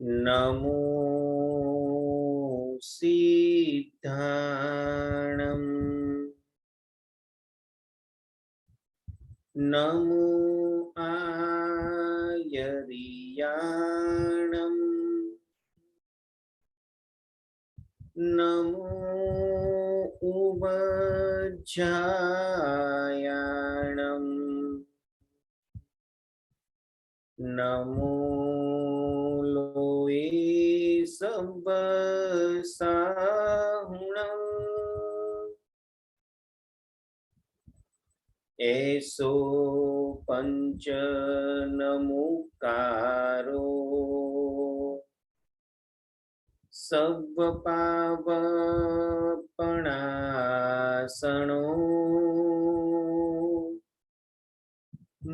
नमो सिद्धाणम् नमो आयर्याणम् नमो उवज्जायाणम् नमो लोये सब्बसाहुणम् एसो पंच नमुकारो सब पावपणासनो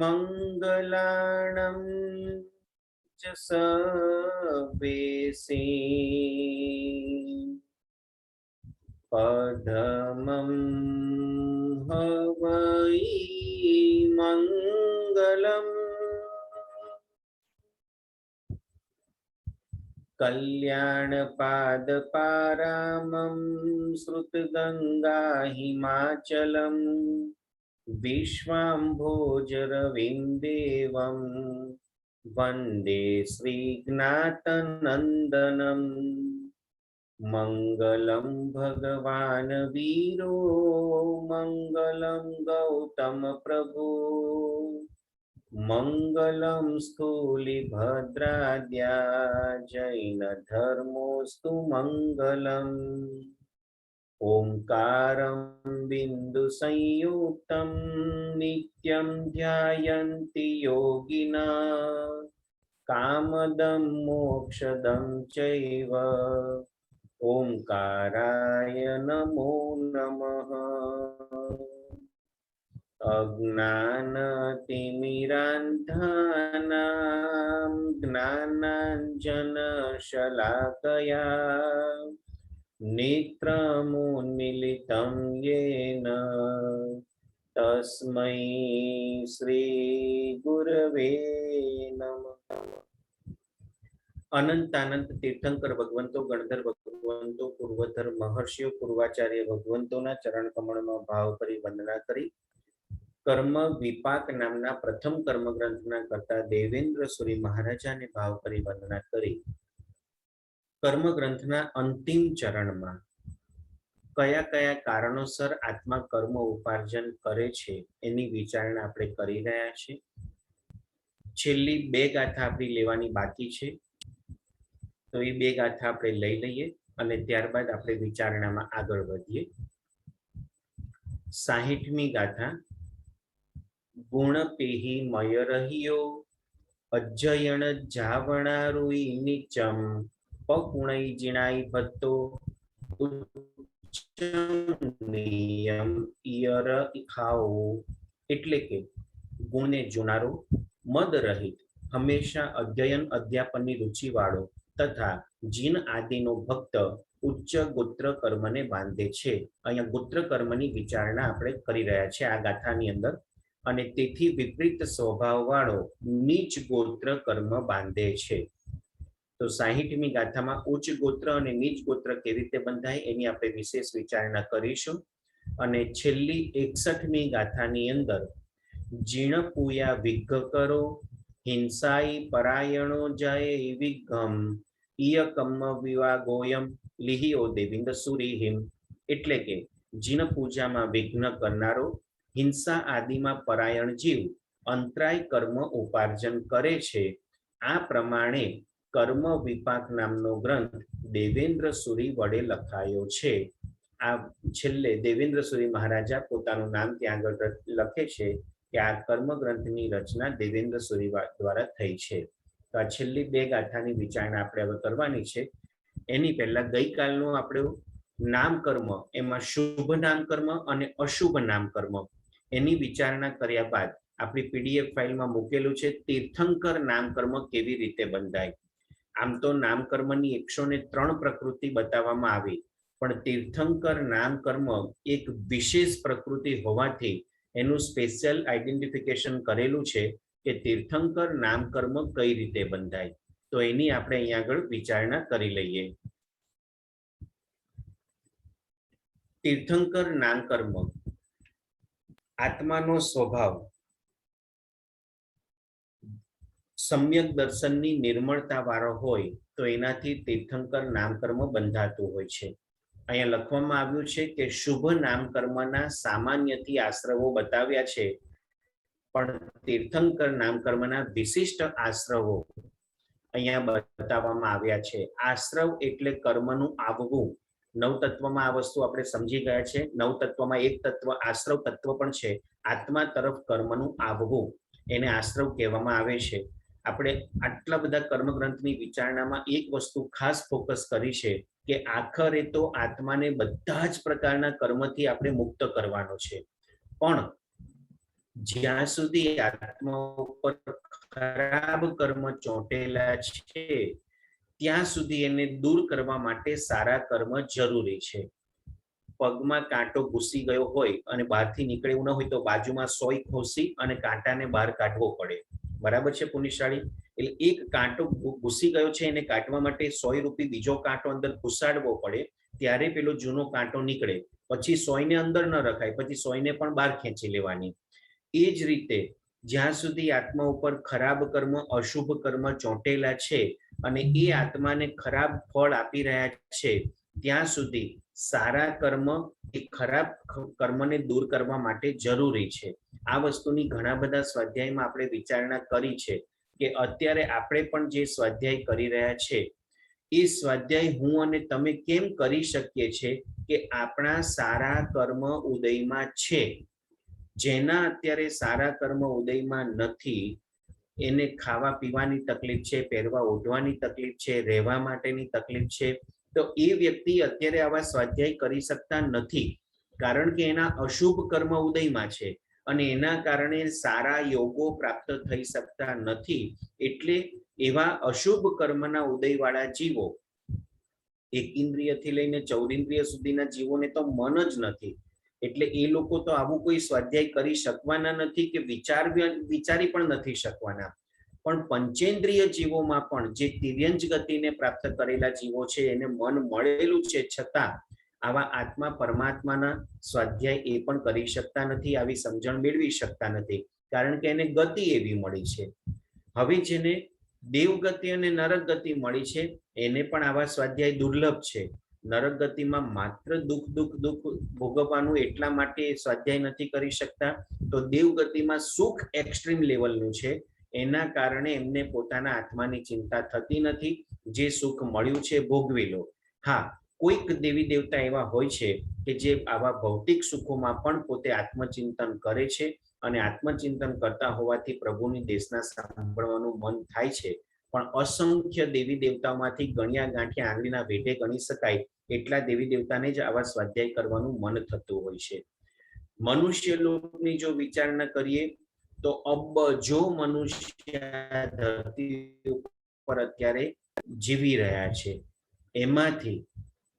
मंगलाणं च सर्वेसे पदमं हवै मंगलम् कल्याणपादपारामं श्रुतगंगा हिमाचलम् विश्वाम्भोजरविन्देवं वन्दे श्रीज्ञातनन्दनम् मंगलम भगवान वीरो मंगलम गौतम प्रभु मंगलम स्थूलिभद्राद्या जैन धर्मोस्तु मंगलम ओंकारं बिंदु संयुक्तं नित्यं ध्यायन्ति योगिना कामदं मोक्षदं चैव ओंकाराय नमो नमः। अज्ञानतिमिरान्धानां ज्ञानाञ्जनशलाकया नेत्रमुन्मीलितं येन तस्मै श्रीगुरवे नमः। अनंतानंत तीर्थंकर भगवंतो गणधर भगवंतो पूर्वधर महर्षिओ पूर्वाचार्य भगवंतोना चरण कमळमां भाव करी वंदना करी कर्म विपाक नामना प्रथम कर्म ग्रंथना करता देवेन्द्र सूरी महाराजाने भाव करी वंदना करी कर्म ग्रंथना अंतिम चरणमां कया कया कारणोसर आत्मा कर्म उपार्जन करे छे एनी विचारणा आपणे करी रह्या छे। छेल्ली बे गाथा आपणी लेवानी बाकी छे, तो ये बे गाथा आपणे लई लईए अने त्यारबाद आपणे विचारणामां आगळ वधीए। 60મી गाथा गुण पेही मय रहियो अज्जयण जावणारुई नीचम पकुणई जिणाई भत्तो नियम इयर खाओ एटले के गुणने जोनारो मद रहित हमेशा अध्ययन अध्यापननी रुचि वाळो तथा जीन आदिनो भक्त उच्च गोत्र कर्मने बांधे छे। अहींया गोत्र कर्मनी विचारणा आपणे करी रह्या छे आ गाथानी अंदर અને તેથી વિપરીત સ્વભાવવાળો નીચ ગોત્ર કર્મ બાંધે છે। તો 60મી ગાથામાં ઉચ્ચ ગોત્ર અને નીચ ગોત્ર કેવી રીતે બંધાય એની આપણે વિશેષ વિચારણા કરીશું। અને છેલ્લી 61મી ગાથાની અંદર જીણપુયા વિઘ્ઘ કરો હિંસાઈ પરાયણો જાય વિઘ્ઘમ ઈય કમ્મ વિવાગોયમ લિહિઓ દેવિંદ સુરીહિમ એટલે કે જીણ પૂજામાં વિઘ્ન કરનારો हिंसा आदि में परायण जीव अंतराय कर्म उपार्जन करे छे। आ प्रमाणे कर्म विपाक नामनो ग्रंथ देवेन्द्र सूरी वडे लखायो छे। आ छेल्ले देवेन्द्र सूरी महाराजा पोतानुं नाम त्यां आगळ लखे छे कि आ कर्म ग्रंथनी रचना देवेन्द्र सूरी द्वारा थई छे। तो आ छेल्ली बे गाथानी विचारणा आपणे हवे करवानी छे। एनी पहेला गईकालनुं आपणुं नाम कर्म एमां शुभ नाम कर्म अने अशुभ नाम कर्म एनी विचारणा कर्या बाद आपणी पीडीएफ फाइल में मूकेलुं छे तीर्थंकर नामकर्म केवी रीते बंधाय। आम तो नामकर्मनी 103 प्रकृति बताववामां आवी पण तीर्थंकर नामकर्म एक विशेष प्रकृति होवाथी एनुं स्पेशियल आइडेंटिफिकेशन करेलुं छे कि तीर्थंकर नामकर्म कई रीते बंधाय। તો એની આપણે અહીંયા આગળ વિચારણા કરી લઈએ. તીર્થંકર નામકર્મ. આત્માનો સ્વભાવ સમ્યક દર્શનની નિર્મળતા વાળો હોય તો એનાથી તીર્થંકર નામકર્મ બંધાતું હોય છે. અહીંયા લખવામાં આવ્યું છે કે શુભ નામકર્મના સામાન્યથી આશ્રવો બતાવ્યા છે, પણ તીર્થંકર નામકર્મના વિશિષ્ટ આશ્રવો અહીંયા બતાવવામાં આવ્યા છે. આશ્રવ એટલે કર્મનું આવવું. નવતત્વમાં આ વસ્તુ આપણે સમજી ગયા છે. નવતત્વમાં એક તત્વ આશ્રવ તત્વ પણ છે. આત્મા તરફ કર્મનું આવવું એને આશ્રવ કહેવામાં આવે છે. આપણે આટલા બધા કર્મગ્રંથની વિચારણામાં એક વસ્તુ ખાસ ફોકસ કરી છે કે આખરે તો આત્માને બધા જ પ્રકારના કર્મથી આપણે મુક્ત કરવાનો છે, પણ જ્યાં સુધી આત્મા ઉપર ખરાબ કર્મ ચોંટેલા છે ત્યાં સુધી એને દૂર કરવા માટે સારા કર્મ જરૂરી છે. પગમાં કાંટો ઘૂસી ગયો હોય અને બહારથી નીકળે એવું ન હોય તો બાજુમાં સોય ખોસી અને કાંટાને બહાર કાઢવો પડે. બરાબર છે પુણ્યશાળી? એટલે એક કાંટો ઘૂસી ગયો છે એને કાઢવા માટે 100 રૂપિયા બીજો કાંટો અંદર ઘુસાડવો પડે, ત્યારે પેલો જૂનો કાંટો નીકળે. પછી સોયને અંદર ન રખાય, પછી સોયને પણ બહાર ખેંચી લેવાની. એ જ રીતે જ્યાં સુધી આત્મા ઉપર ખરાબ કર્મ અશુભ કર્મ ચોંટેલા છે અને એ આત્માને ખરાબ ફળ આપી રહ્યા છે ત્યાં સુધી સારા કર્મ એ ખરાબ કર્મને દૂર કરવા માટે જરૂરી છે. આ વસ્તુની ઘણા બધા સ્વાધ્યાયમાં આપણે વિચારણા કરી છે કે અત્યારે આપણે પણ જે સ્વાધ્યાય કરી રહ્યા છે એ સ્વાધ્યાય હું અને તમે કેમ કરી શકીએ છીએ કે આપણા સારા કર્મ ઉદયમાં છે. જેના અત્યારે સારા કર્મ ઉદયમાં નથી એને ખાવા પીવાની તકલીફ છે, પહેરવા ઓઢવાની તકલીફ છે, રહેવા માટેની તકલીફ છે, તો એ વ્યક્તિ અત્યારે આવા સ્વાધ્યાય કરી શકતા નથી, કારણ કે એના અશુભ કર્મ ઉદયમાં છે અને એના કારણે સારા યોગો પ્રાપ્ત થઈ શકતા નથી. એટલે એવા અશુભ કર્મના ઉદયવાળા જીવો, એક ઇન્દ્રિયથી લઈને 14 ઇન્દ્રિય સુધીના જીવોને તો મન જ નથી, એટલે એ લોકો તો આવું કોઈ સ્વાધ્યાય કરી શકવાના નથી કે વિચારી પણ નથી શકવાના. પણ પંચેન્દ્રિય જીવોમાં પણ જે તિર્યંજ ગતિને પ્રાપ્ત કરેલા જીવો છે એને મન મળેલું છે, છતાં આવા આત્મા પરમાત્માના સ્વાધ્યાય એ પણ કરી શકતા નથી, આવી સમજણ મેળવી શકતા નથી, કારણ કે એને ગતિ એવી મળી છે. હવે જેને દેવગતિ અને નરક ગતિ મળી છે એને પણ આવા સ્વાધ્યાય દુર્લભ છે. નરક ગતિમાં માત્ર દુઃખ ભોગવવાનું એટલા માટે સ્વાધ્યાય નથી કરી શકતા, તો દેવગતિમાં સુખ એક્સ્ટ્રીમ લેવલનું છે, એના કારણે એમને પોતાના આત્માની ચિંતા થતી નથી. જે સુખ મળ્યું છે ભોગવી લો. હા, કોઈક દેવી દેવતા એવા હોય છે કે જે આવા ભૌતિક સુખોમાં પણ પોતે આત્મચિંતન કરે છે અને આત્મચિંતન કરતા હોવાથી પ્રભુની દેશના સાંભળવાનું મન થાય છે. પણ અસંખ્ય દેવી દેવતાઓમાંથી ગણ્યા ગાંઠિયા આંગળીના વેઢે ગણી શકાય એટલા દેવી દેવતાને જ આવા સ્વાધ્યાય કરવાનું મન થતું હોય છે. મનુષ્ય લોકની જો વિચારણા કરીએ તો અબજો મનુષ્ય ધરતી ઉપર અત્યારે જીવી રહ્યા છે. એમાંથી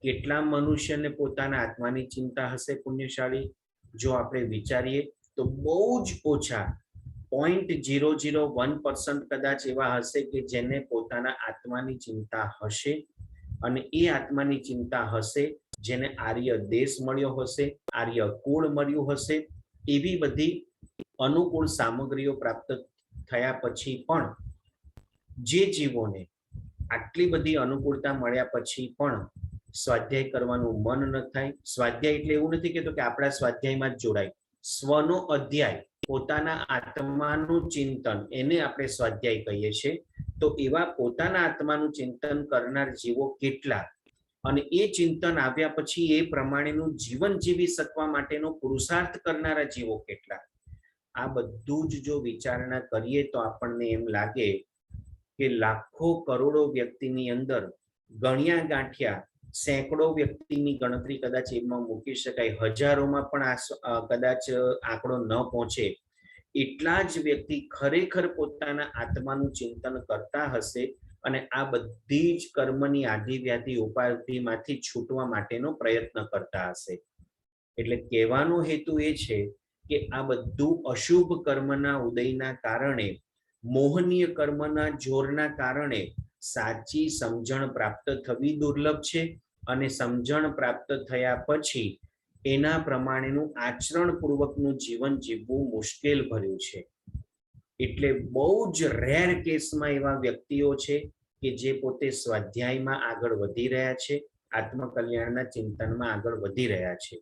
કેટલા મનુષ્યને પોતાના આત્માની ચિંતા હશે પુણ્યશાળી? જો આપણે વિચારીએ તો બહુ જ ઓછા 0.001% કદાચ એવા હશે કે જેને પોતાના આત્માની ચિંતા હશે, અને એ આત્માની ચિંતા હશે જેને આર્ય દેશ મળ્યો હશે, આર્ય કુળ મળ્યું હશે. એવી બધી અનુકૂળ સામગ્રીઓ પ્રાપ્ત થયા પછી પણ જે જીવોને આટલી બધી અનુકૂળતા મળ્યા પછી પણ સ્વાધ્યાય કરવાનું મન ન થાય. સ્વાધ્યાય એટલે એવું નથી કહેતો કે આપણા સ્વાધ્યાયમાં જ જોડાય. સ્વનો અધ્યાય, પોતાના આત્માનું ચિંતન, એને આપણે સ્વાધ્યાય કહીએ છીએ. તો એવા પોતાના આત્માનું ચિંતન કરનાર જીવો કેટલા, અને એ ચિંતન આવ્યા પછી એ પ્રમાણેનું જીવન જીવી શકવા માટેનો પુરુષાર્થ કરનારા જીવો કેટલા. આ બધું જ જો વિચારણા કરીએ તો આપણને એમ લાગે કે લાખો કરોડો વ્યક્તિની અંદર ગણ્યા ગાંઠિયા સેંકડો વ્યક્તિની ગણતરી કદાચ એમાં મૂકી શકાય, હજારોમાં પણ કદાચ આંકડો ન પહોંચે એટલા જ વ્યક્તિ ખરેખર પોતાના આત્માનું ચિંતન કરતા હશે અને આ બધી જ કર્મની આધિ વ્યાધિ ઉપાધિમાંથી છૂટવા માટેનો પ્રયત્ન કરતા હશે. એટલે કહેવાનો હેતુ એ છે કે આ બધું અશુભ કર્મના ઉદયના કારણે, મોહનીય કર્મના જોરના કારણે સાચી સમજણ પ્રાપ્ત થવી દુર્લભ છે અને સમજણ પ્રાપ્ત થયા પછી એના પ્રમાણેનું આચરણપૂર્વકનું જીવન જીવવું મુશ્કેલ ભર્યું છે. એટલે બહુ જ રેર કેસમાં એવા વ્યક્તિઓ છે કે જે પોતે સ્વાધ્યાયમાં આગળ વધી રહ્યા છે, આત્મકલ્યાણના ચિંતનમાં આગળ વધી રહ્યા છે.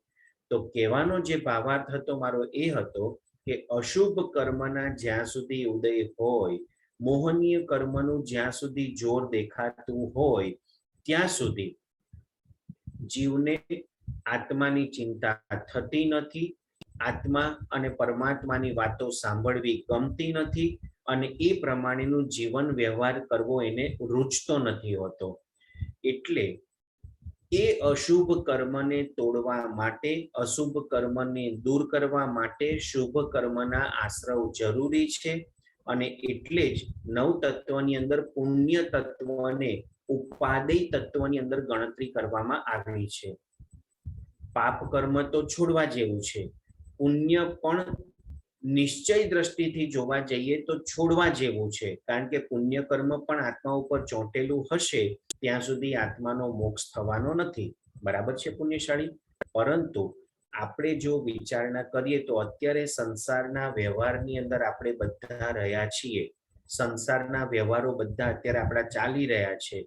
તો કહેવાનો જે ભાવાર્થ હતો મારો એ હતો કે અશુભ કર્મના જ્યાં સુધી ઉદય હોય, મોહનીય કર્મનું જ્યાં સુધી જોર દેખાતું હોય ત્યાં સુધી જીવને આત્માની ચિંતા થતી નથી, આત્મા અને પરમાત્માની વાતો સાંભળવી ગમતી નથી અને એ પ્રમાણેનું જીવન વ્યવહાર કરવો એને રૂચતો નથી હોતો. એટલે એ અશુભ કર્મને તોડવા માટે, અશુભ કર્મને દૂર કરવા માટે શુભ કર્મના આશ્રવ જરૂરી છે. અને એટલે જ નવ તત્વની અંદર પુણ્ય તત્વને ઉપાદેય તત્વની અંદર ગણતરી કરવામાં આવી છે. પાપ કર્મ તો છોડવા જેવું છે, પુણ્ય પણ નિશ્ચય દ્રષ્ટિથી જોવા જઈએ તો છોડવા જેવું છે, કારણ કે પુણ્ય કર્મ પણ આત્મા ઉપર ચોંટેલું હશે ત્યાં સુધી આત્માનો મોક્ષ થવાનો નથી. બરાબર છે પુણ્યશાળી? પરંતુ આપણે જો વિચારણા કરીએ તો અત્યારે સંસારના વ્યવહારની અંદર આપણે બધા રહ્યા છીએ, સંસારના વ્યવહારો બધા અત્યારે આપણા ચાલી રહ્યા છે.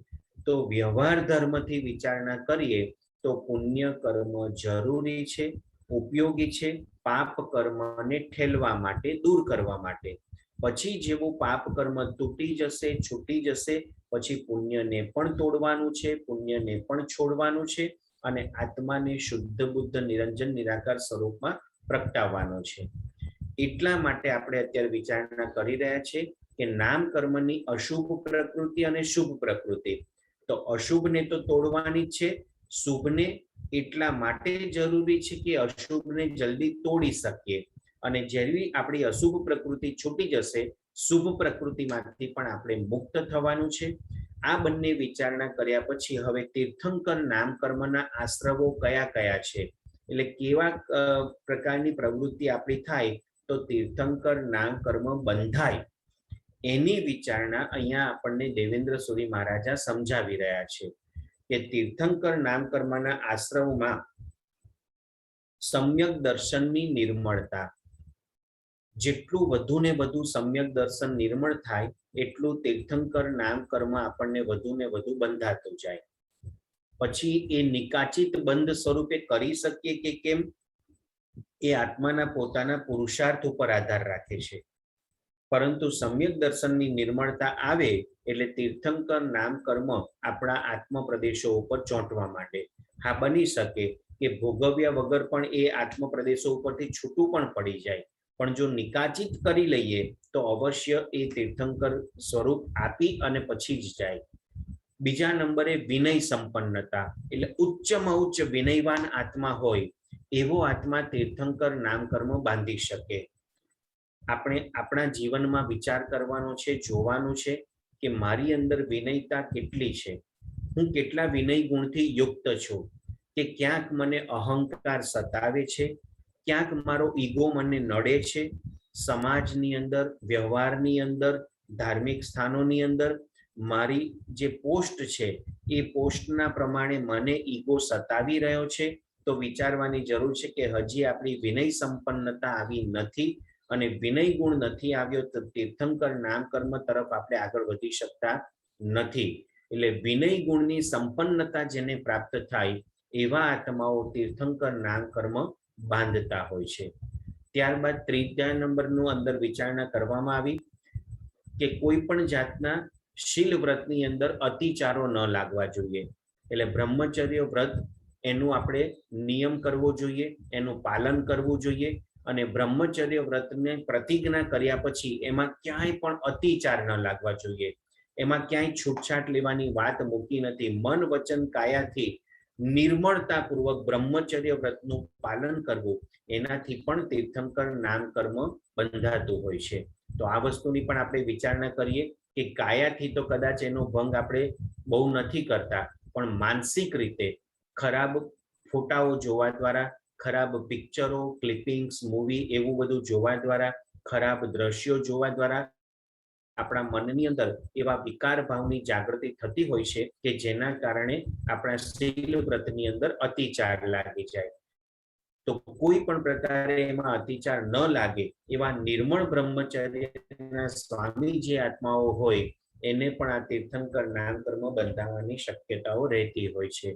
તો વ્યવહાર ધર્મથી વિચારણા કરીએ તો પુણ્ય કર્મ જરૂરી છે, ઉપયોગી છે, પાપ કર્મને ઠેલવા માટે, દૂર કરવા માટે. પછી જેવું પાપ કર્મ તૂટી જશે, છૂટી જશે, પછી પુણ્યને પણ તોડવાનું છે, પુણ્યને પણ છોડવાનું છે અને આત્માને શુદ્ધ બુદ્ધ નિરંજન નિરાકાર સ્વરૂપમાં પ્રગટાવવાનો છે. એટલા માટે આપણે અત્યારે વિચારણા કરી રહ્યા છીએ કે નામ કર્મની અશુભ પ્રકૃતિ અને શુભ પ્રકૃતિ. તો અશુભને તો તોડવાની જ છે, શુભને એટલા માટે જરૂરી છે કે અશુભને જલ્દી તોડી શકીએ. અને જેવી આપણી અશુભ પ્રકૃતિ છૂટી જશે, શુભ પ્રકૃતિમાંથી પણ આપણે મુક્ત થવાનું છે. આ બંને વિચારણા કર્યા પછી હવે તીર્થંકર નામ કર્મના આશ્રવો કયા કયા છે, એટલે કેવા પ્રકારની પ્રવૃત્તિ આપણી થાય તો તીર્થંકર નામ કર્મ બંધાય, એની વિચારણા અહીંયા આપણને દેવેન્દ્ર સુરી મહારાજા સમજાવી રહ્યા છે કે તીર્થંકર નામ કર્મના આશ્રમમાં સમ્યક દર્શનની નિર્મળતા, જેટલું વધુ ને વધુ સમ્યક દર્શન નિર્મળ થાય એટલું તીર્થંકર નામ કર્મ આપણને વધુ ને વધુ બંધાતું જાય. પછી એ નિકાચિત બંધ સ્વરૂપે કરી શકીએ કે કેમ, એ આત્માના પોતાના પુરુષાર્થ ઉપર આધાર રાખે છે. પરંતુ સમ્યક દર્શનની નિર્મળતા આવે એટલે તીર્થંકર નામ કર્મ આપણા આત્મ પ્રદેશો ઉપર ચોંટવા માંડે. હા, બની શકે કે ભોગવ્યા વગર પણ એ આત્મ પ્રદેશો ઉપરથી છૂટું પણ પડી જાય, પણ જો નિકાચિત કરી લઈએ તો અવશ્ય એ તીર્થંકર સ્વરૂપ આપી અને પછી જ જાય. બીજા નંબરે વિનય સંપન્નતા, એટલે ઉચ્ચમાં ઉચ્ચ વિનયવાન આત્મા હોય એવો આત્મા તીર્થંકર નામ કર્મ બાંધી શકે. આપણે આપણા જીવનમાં વિચાર કરવાનો છે, જોવાનું છે કે મારી અંદર વિનયતા કેટલી છે, હું કેટલા વિનય ગુણથી યુક્ત છું, કે ક્યાંક મને અહંકાર સતાવે છે, ક્યાંક મારો ઈગો મને નડે છે, સમાજની અંદર, વ્યવહારની અંદર, ધાર્મિક સ્થાનોની અંદર મારી જે પોસ્ટ છે એ પોસ્ટના પ્રમાણે મને ઈગો સતાવી રહ્યો છે. તો વિચારવાની જરૂર છે કે હજી આપણી વિનય સંપન્નતા આવી નથી, અને વિનય ગુણ નથી આવ્યો તો તીર્થંકર નામ કર્મ તરફ આપણે આગળ વધી શકતા નથી. એટલે વિનય ગુણની સંપન્નતા જેને પ્રાપ્ત થાય એવા આત્માઓ તીર્થંકર નામ કર્મ બાંધતા હોય છે. ત્યારબાદ ત્રીજા નંબરનું અંદર વિચારણા કરવામાં આવી કે કોઈ પણ જાતના શીલ વ્રતની અંદર અતિચારો ન લાગવા જોઈએ. એટલે બ્રહ્મચર્ય વ્રત એનું આપણે નિયમ કરવો જોઈએ, એનું પાલન કરવું જોઈએ, અને બ્રહ્મચર્ય વ્રતને પ્રતિજ્ઞા કર્યા પછી એમાં ક્યાંય પણ અતિચાર ન લાગવા જોઈએ, એમાં ક્યાંય છૂટછાટ લેવાની વાત મૂકી નથી. મન વચન કાયાથી નિર્મળતાપૂર્વક બ્રહ્મચર્ય વ્રતનું પાલન કરવું, એનાથી પણ તીર્થંકર નામ કર્મ બંધાતું હોય છે. તો આ વસ્તુની પણ આપણે વિચારણા કરીએ કે કાયાથી તો કદાચ એનો ભંગ આપણે બહુ નથી કરતા, પણ માનસિક રીતે ખરાબ ફોટાઓ જોવા દ્વારા, ખરાબ પિક્ચરો, ક્લિપિંગ્સ, મૂવી એવું બધું જોવા દ્વારા, ખરાબ દ્રશ્યો જોવા દ્વારા આપણા મનની અંદર એવા વિકાર ભાવની જાગૃતિ થતી હોય છે કે જેના કારણે આપણા શીલ વ્રતની અંદર અતિચાર લાગી જાય. તો કોઈ પણ પ્રકારે એમાં અતિચાર ન લાગે એવા નિર્મળ બ્રહ્મચર્યના સ્વામી જે આત્માઓ હોય એને પણ આ તીર્થંકર નામ કર્મ બંધાવવાની શક્યતાઓ રહેતી હોય છે.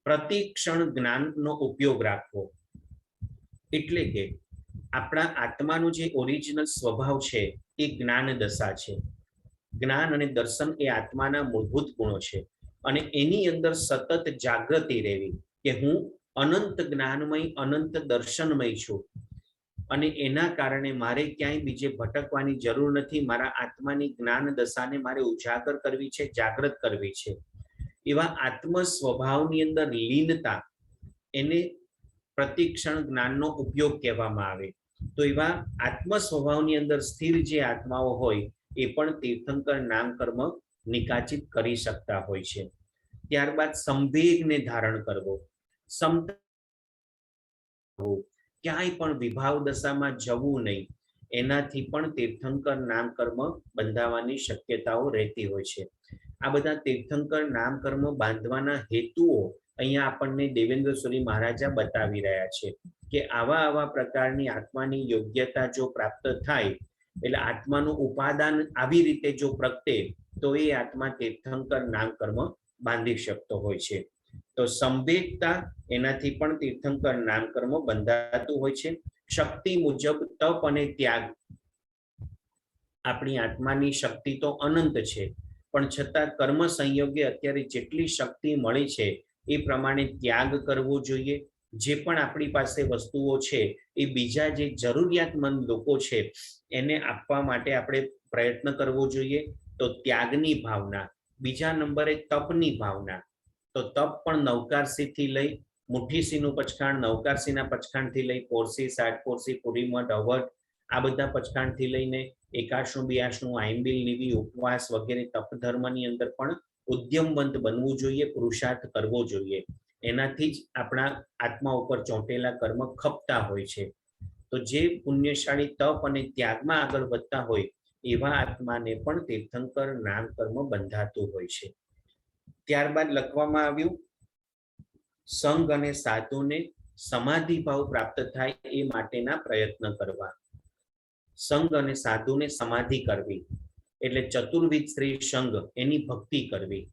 પ્રતિક્ષણ જ્ઞાનનો ઉપયોગ રાખવો એટલે કે આપણા આત્માનો જે ઓરિજિનલ સ્વભાવ છે એ જ્ઞાન દશા છે. જ્ઞાન અને દર્શન એ આત્માના મૂળભૂત ગુણો છે અને એની અંદર સતત જાગૃતિ રહેવી કે હું અનંત જ્ઞાનમય અનંત દર્શનમય છું અને એના કારણે મારે ક્યાંય બીજે ભટકવાની જરૂર નથી. મારા આત્માની જ્ઞાન દશાને મારે ઉજાગર કરવી છે, જાગૃત કરવી છે. એવા આત્મ સ્વભાવની અંદર લીનતા એને પ્રતિક્ષણ જ્ઞાનનો ઉપયોગ કહેવામાં આવે. તો એવા આત્મ સ્વભાવની અંદર સ્થિર જે આત્માઓ હોય એ પણ તીર્થંકર નામ કર્મ નિકાચિત કરી શકતા હોય છે. ત્યારબાદ સંવેગને ધારણ કરવો, ક્યાંય પણ વિભાવ દશામાં જવું નહીં, એનાથી પણ તીર્થંકર નામ કર્મ બંધાવવાની શક્યતાઓ રહેતી હોય છે. આ બધા તીર્થંકર નામ કર્મ બાંધવાના હેતુઓ અહીંયા આપણને દેવેન્દ્ર સુરી મહારાજા બતાવી રહ્યા છે કે આવા પ્રકારની આત્માની યોગ્યતા જો પ્રાપ્ત થાય એટલે આત્માનું ઉપાદાન આવી રીતે જો પ્રગટે તો એ આત્મા તીર્થંકર નામ કર્મ બાંધી શકતો હોય છે. તો સંવેગતા એનાથી પણ તીર્થંકર નામ કર્મ બંધાતું હોય છે. શક્તિ મુજબ તપ અને ત્યાગ, આપણી આત્માની શક્તિ તો અનંત છે પણ છતાં કર્મ સંયોગે અત્યારે જેટલી શક્તિ મળી છે એ પ્રમાણે ત્યાગ કરવો જોઈએ. જે પણ આપણી પાસે વસ્તુઓ છે એ બીજા જે જરૂરિયાતમંદ લોકો છે એને આપવા માટે આપણે પ્રયત્ન કરવો જોઈએ. તો ત્યાગની ભાવના. બીજા નંબરે તપની ભાવના. તો તપ પણ નવકારસીથી લઈ મુઠ્ઠીસીનું પચખાણ, નવકારસીના પચખાણથી લઈ પોરસી, સાઠપોરસી, પુરીમઠ, અવઢ આ બધા પચખાણથી લઈને એકાશનું, બિયાશનું, આઈંબિલ, નિવી, ઉપવાસ વગેરે તપ ધર્મની અંદર પણ ઉદ્યમવંત બનવું જોઈએ, પુરુષાર્થ કરવો જોઈએ. એનાથી જ આપણા આત્મા ઉપર ચોંટેલા કર્મ ખપતા હોય છે. તો જે પુણ્યશાળી તપ અને ત્યાગમાં આગળ વધતા હોય એવા આત્માને પણ તીર્થંકર નામ કર્મ બંધાતું હોય છે. ત્યારબાદ લખવામાં આવ્યું સંઘ અને સાધુને સમાધિ ભાવ પ્રાપ્ત થાય એ માટેના પ્રયત્ન કરવા. સંઘ અને સાધુને સમાધિ કરવી એટલે ચતુર્વિધ શ્રી સંઘ એની ભક્તિ કરવી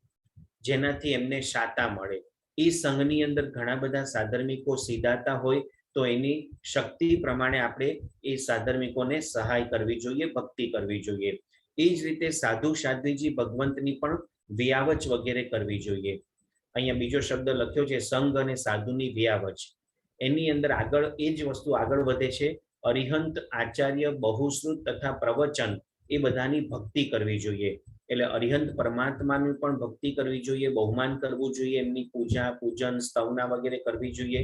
જેનાથી એમને શાતા મળે. એ સંઘની અંદર ઘણા બધા સાધર્મિકો સીધાતા હોય તો એની શક્તિ પ્રમાણે આપણે એ સાધર્મિકોને સહાય કરવી જોઈએ, ભક્તિ કરવી જોઈએ. એ જ રીતે સાધુ સાધ્વીજી ભગવંતની પણ વ્યાવચ વગેરે કરવી જોઈએ. અહીંયા બીજો શબ્દ લખ્યો છે સંઘ અને સાધુની વ્યાવચ. એની અંદર આગળ એ જ વસ્તુ આગળ વધે છે. અરિહંત, આચાર્ય, બહુશ્રુત તથા પ્રવચન એ બધાની ભક્તિ કરવી જોઈએ. એટલે અરિહંત પરમાત્માની પણ ભક્તિ કરવી જોઈએ, બહુમાન કરવું જોઈએ, એમની પૂજા, પૂજન, સ્તવના વગેરે કરવી જોઈએ.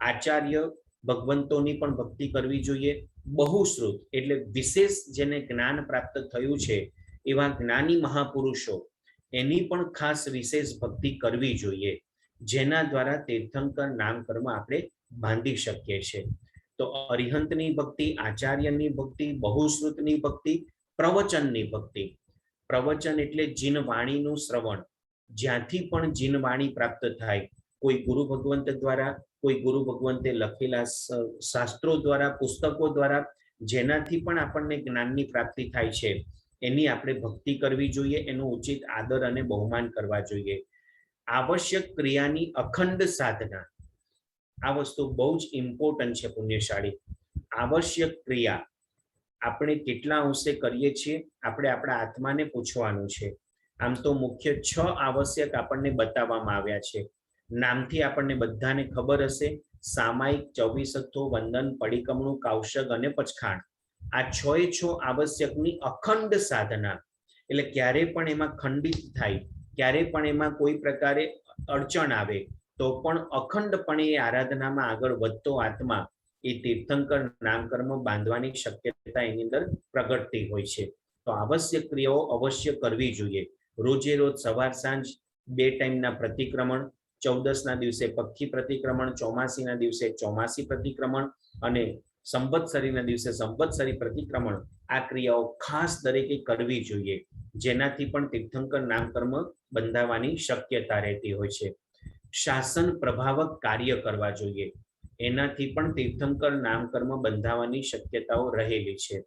આચાર્ય ભગવંતોની પણ ભક્તિ કરવી જોઈએ. બહુશ્રુત એટલે વિશેષ જેને જ્ઞાન પ્રાપ્ત થયું છે એવા જ્ઞાની મહાપુરુષો એની પણ ખાસ વિશેષ ભક્તિ કરવી જોઈએ, જેના દ્વારા તીર્થંકર નામ કર્મ આપણે બાંધી શકીએ છીએ. તો અરિહંતની ભક્તિ, આચાર્યની ભક્તિ, બહુશ્રુતની ભક્તિ, પ્રવચનની ભક્તિ. પ્રવચન એટલે જીન વાણીનું શ્રવણ. જ્યાંથી પણ જીન વાણી પ્રાપ્ત થાય, કોઈ ગુરુ ભગવંત દ્વારા, કોઈ ગુરુ ભગવંતે લખેલા શાસ્ત્રો દ્વારા, પુસ્તકો દ્વારા જેનાથી પણ આપણને જ્ઞાનની પ્રાપ્તિ થાય છે એની આપણે ભક્તિ કરવી જોઈએ, એનું ઉચિત આદર અને બહુમાન કરવા જોઈએ. આવશ્યક ક્રિયાની અખંડ સાધના, આ વસ્તુ બહુ જ ઇમ્પોર્ટન્ટ છે પુણ્યશાળી. આવશ્યક ક્રિયા આપણે કેટલા અંશે કરીએ છીએ આપણે આપણા આત્માને પૂછવાનું છે. આમ તો મુખ્ય 6 આવશ્યક આપણને બતાવવામાં આવ્યા છે. નામથી આપણને બધાને ખબર હશે. સામાયિક, ચૌવીસથ્થો, વંદન, પડીકમણું, કૌશક અને પચખાણ. આ 6 આવશ્યકની અખંડ સાધના એટલે ક્યારે પણ એમાં ખંડિત થાય, ક્યારે પણ એમાં કોઈ પ્રકારે અડચણ આવે તો પણ અખંડપણે એ આરાધનામાં આગળ વધતો આત્મા એ તીર્થંકર નામ કર્મ બાંધવાની શક્યતા એની અંદર પ્રગટતી હોય છે. તો આવશ્યક ક્રિયાઓ અવશ્ય કરવી જોઈએ. રોજે રોજ સવાર સાંજ 2 ટાઈમના પ્રતિક્રમણ, 14ના દિવસે પક્ષી પ્રતિક્રમણ, ચોમાસીના દિવસે ચોમાસી પ્રતિક્રમણ અને સંવત્સરીના દિવસે સંવત્સરી પ્રતિક્રમણ આ ક્રિયાઓ ખાસ દરેકે કરવી જોઈએ, જેનાથી પણ તીર્થંકર નામકર્મ બંધાવવાની શક્યતા રહેતી હોય છે. શાસન પ્રભાવક કાર્ય કરવા જોઈએ, એનાથી પણ તીર્થંકર નામકર્મ બંધાવવાની શક્યતાઓ રહેલી છે.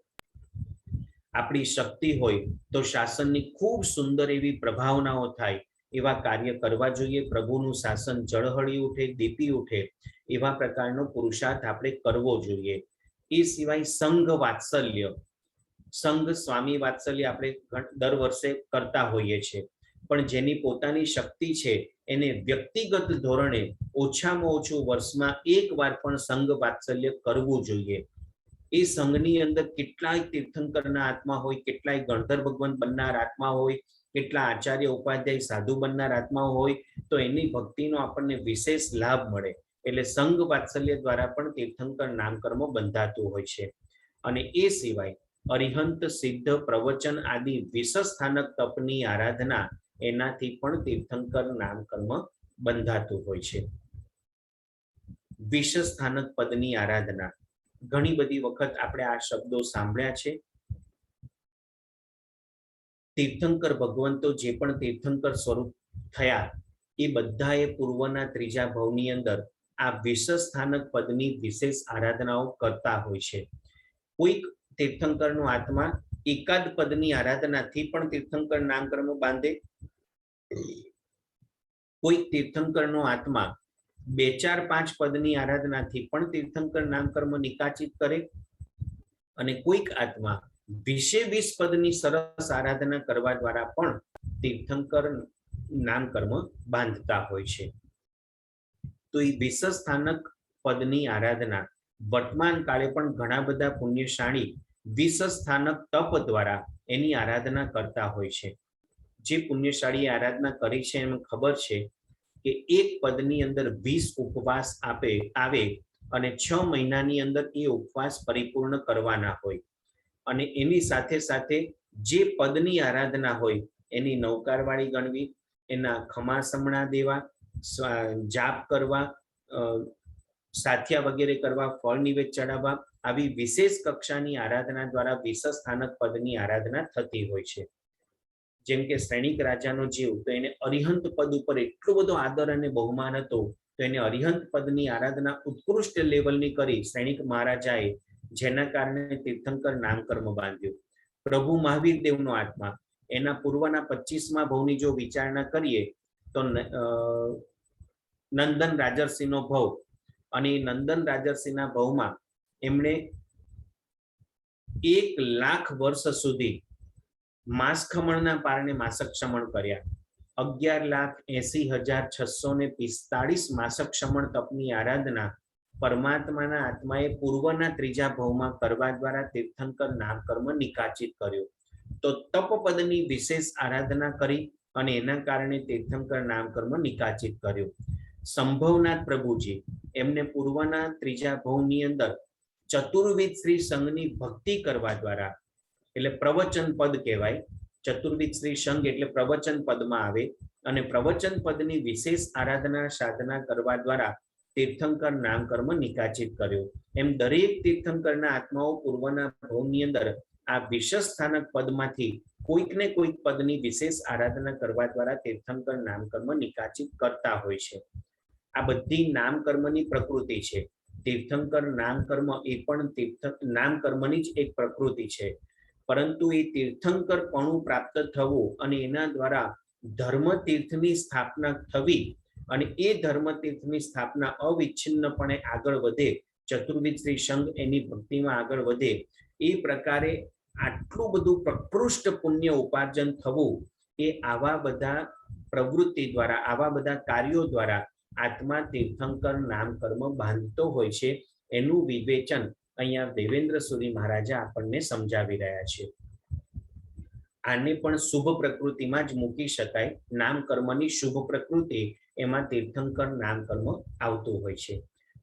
આપણી શક્તિ હોય તો શાસનની ખૂબ સુંદર એવી પ્રભાવનાઓ થાય એવા કાર્ય કરવા જોઈએ. પ્રભુનું શાસન ઝળહળી ઉઠે, દીપી ઉઠે એવા પ્રકારનો પુરુષાર્થ આપણે કરવો જોઈએ. એ સિવાય સંઘ વાત્સલ્ય, સંઘ સ્વામી વાત્સલ્ય આપણે દર વર્ષે કરતા હોઈએ છીએ, પણ જેની પોતાની શક્તિ છે એને વ્યક્તિગત ધોરણે ઓછામાં ઓછું વર્ષમાં એક વાર પણ સંઘ વાત્સલ્ય કરવું જોઈએ. એ સંઘની અંદર કેટલાય તીર્થંકરના આત્મા હોય, કેટલાય ગણધર ભગવાન બનનાર આત્મા હોય, કેટલા આચાર્ય ઉપાધ્યાય સાધુ બનનાર આત્માઓ હોય, તો એની ભક્તિનો આપણને વિશેષ લાભ મળે. એટલે સંઘ વાત્સલ્ય દ્વારા પણ તીર્થંકર નામકર્મ બંધાતું હોય છે. અને એ સિવાય અરિહંત, સિદ્ધ, પ્રવચન આદિ વિષસ્થાનક તપની આરાધના, એનાથી પણ તીર્થંકર નામકર્મ બંધાતું હોય છે. વિષસ્થાનક પદની આરાધના, ઘણી બધી વખત આપણે આ શબ્દો સાંભળ્યા છે. તીર્થંકર ભગવંતો જે પણ તીર્થંકર સ્વરૂપ થયા એ બધાએ પૂર્વના ત્રીજા ભવની અંદર આ વિષસ્થાનક પદની વિશેષ આરાધનાઓ કરતા હોય છે. કોઈક તીર્થંકરનો આત્મા એકાદ પદની આરાધનાથી પણ તીર્થંકર નામકર્મ બાંધે, કોઈક તીર્થંકરનો આત્મા 2, 4, 5 પદની આરાધનાથી પણ તીર્થંકર નામકર્મ નિકાચિત કરે, અને કોઈક આત્મા 20 પદની સરસ આરાધના કરવા દ્વારા પણ તીર્થંકર નામકર્મ બાંધતા હોય છે. તો એ વિષસ્થાનક પદની આરાધના વર્તમાન કાળે પણ ઘણા બધા પુણ્યશાળી વિષસ્થાનક તપ દ્વારા એની આરાધના કરતા હોય છે. જે પુણ્યશાળી આરાધના કરી છે એમને ખબર છે કે એક પદની અંદર 20 ઉપવાસ આવે અને 6 મહિનાની અંદર એ ઉપવાસ પરિપૂર્ણ કરવાના હોય. અને એની સાથે સાથે જે પદની આરાધના હોય એની નૌકારવાળી ગણવી, એના ખમાસમણા દેવા, જાપ કરવા, સાથિયા વગેરે કરવા, ફળ નિવેદ ચડાવવા, આવી વિશેષ કક્ષાની આરાધના દ્વારા વિષસ્થાનક પદની આરાધના થતી હોય છે. જેમ કે શ્રેણિક રાજાનો જીવ, તો એને અરિહંત પદ ઉપર એટલો બધો આદર અને બહુમાન હતો, તો એને અરિહંત પદની આરાધના ઉત્કૃષ્ટ લેવલની કરી શ્રેણિક મહારાજાએ, જેના કારણે તીર્થંકર નામકર્મ બાંધ્યું. પ્રભુ મહાવીર દેવનો આત્મા, એના પૂર્વના 25મા ભવની જો વિચારણા કરીએ તો નંદન રાજર્ષિનો ભવ, અને નંદન રાજર્ષિના ભવમાં એમણે 1,00,000 વર્ષ સુધી માસખમણના પારણે માસક્ષમણ કર્યા. 11,80,645 માસક્ષમણ તપની આરાધના પરમાત્માના આત્માએ પૂર્વના ત્રીજા ભવમાં કરવા દ્વારા તીર્થંકર નામકર્મ નિકાચિત કર્યો. તો તપ પદની વિશેષ આરાધના કરી અને એના કારણે તીર્થંકર નામકર્મ નિકાચિત કર્યો. સંભવનાથ પ્રભુજી, એમને પૂર્વના ત્રીજા ભવની અંદર ચતુર્વિધ શ્રી સંઘની ભક્તિ કરવા દ્વારા, એટલે પ્રવચન પદ કહેવાય, ચતુર્વિધ શ્રી સંઘ એટલે પ્રવચન પદમાં આવે, અને પ્રવચન પદની વિશેષ આરાધના સાધના કરવા દ્વારા તીર્થંકર નામકર્મ નિકાચિત કર્યો. એમ દરેક તીર્થંકરના આત્માઓ પૂર્વના ભવની અંદર આ વિષસ્થાનક પદમાંથી કોઈક ને કોઈક પદની વિશેષ આરાધના કરવા દ્વારા તીર્થંકર નામકર્મ નિકાચિત કરતા હોય છે. આ બધી નામકર્મની પ્રકૃતિ છે. તીર્થંકર નામકર્મ એ પણ નામકર્મની જ એક પ્રકૃતિ છે. પરંતુ એ તીર્થંકરપણું પ્રાપ્ત થવું અને એના દ્વારા ધર્મતીર્થની સ્થાપના થવી, અને એ ધર્મતીર્થની સ્થાપના અવિચ્છિન્નપણે આગળ વધે, ચતુર્વિધ શ્રી સંઘ એની ભક્તિમાં આગળ વધે, એ પ્રકારે આટલું બધું પ્રકૃષ્ટ પુણ્ય ઉપાર્જન થવું, એ આવા બધા પ્રવૃત્તિ દ્વારા, આવા બધા કાર્યો દ્વારા આત્મા તીર્થંકર નામકર્મ બાંધતો હોય છે. એનું વિવેચન અહીંયા દેવેન્દ્ર સૂરી મહારાજા આપણને સમજાવી રહ્યા છે. આને પણ શુભ પ્રકૃતિમાં જ મૂકી શકાય. નામકર્મની શુભ પ્રકૃતિ, એમાં તીર્થંકર નામકર્મ આવતું હોય છે.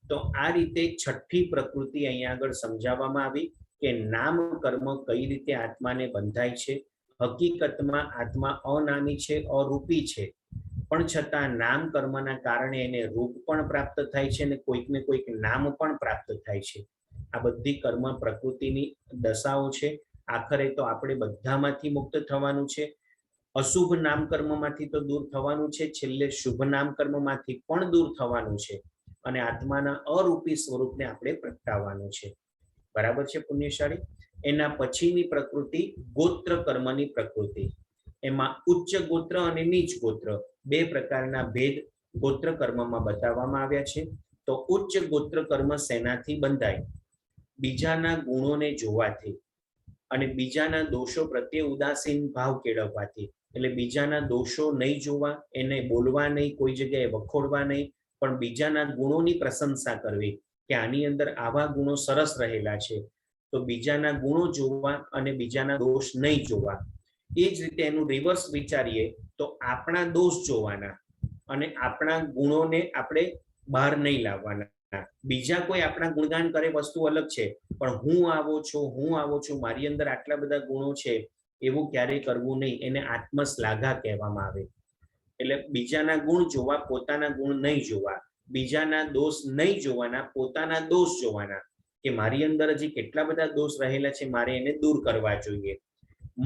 તો આ રીતે છઠ્ઠી પ્રકૃતિ અહીંયા આગળ સમજાવવામાં આવી કે નામકર્મ કઈ રીતે આત્માને બંધાય છે. હકીકતમાં આત્મા અનામી છે, અરૂપી છે, પણ છતાં નામકર્મના કારણે એને રૂપ પણ પ્રાપ્ત થાય છે અને કોઈક ને કોઈક નામ પણ પ્રાપ્ત થાય છે. આ બધી કર્મ પ્રકૃતિની દશાઓ છે. આખરે તો આપણે બધામાંથી મુક્ત થવાનું છે. અશુભ નામ કર્મમાંથી તો દૂર થવાનું છે, છેલ્લે શુભ નામ કર્મમાંથી પણ દૂર થવાનું છે અને આત્માના અરૂપી સ્વરૂપને આપણે પ્રગટાવવાનું છે. બરાબર છે પુણ્યશાળી? એના પછીની પ્રકૃતિ ગોત્ર કર્મની પ્રકૃતિ. એમાં ઉચ્ચ ગોત્ર અને નીચ ગોત્ર બે પ્રકારના ભેદ ગોત્ર કર્મમાં બતાવવામાં આવ્યા છે. તો ઉચ્ચ ગોત્ર કર્મ શેનાથી બંધાય? બીજાના ગુણોને જોવાથી અને બીજાના દોષો પ્રત્યે ઉદાસીન ભાવ કેળવવાથી. એટલે બીજાના દોષો નહીં જોવા, એને બોલવા નહીં, કોઈ જગ્યાએ વખોડવા નહીં, પણ બીજાના ગુણોની પ્રશંસા કરવી કે આની અંદર આવા ગુણો સરસ રહેલા છે. તો બીજાના ગુણો જોવા અને બીજાના દોષ નહીં જોવા. એ જ રીતે એનું રિવર્સ વિચારીએ તો આપણા દોષ જોવાના અને આપણા ગુણોને આપણે બહાર નહીં લાવવાના. બીજા કોઈ આપણા ગુણગાન કરે વસ્તુ અલગ છે, પણ હું આવો છું, મારી અંદર આટલા બધા ગુણો છે, એવું ક્યારેય કરવું નહીં. એને આત્મશ્લાઘા કહેવામાં આવે. એટલે બીજાના ગુણ જોવા, પોતાના ગુણ નહીં જોવા. બીજાના દોષ નહીં જોવાના, પોતાના દોષ જોવાના કે મારી અંદર હજી કેટલા બધા દોષ રહેલા છે, મારે એને દૂર કરવા જોઈએ.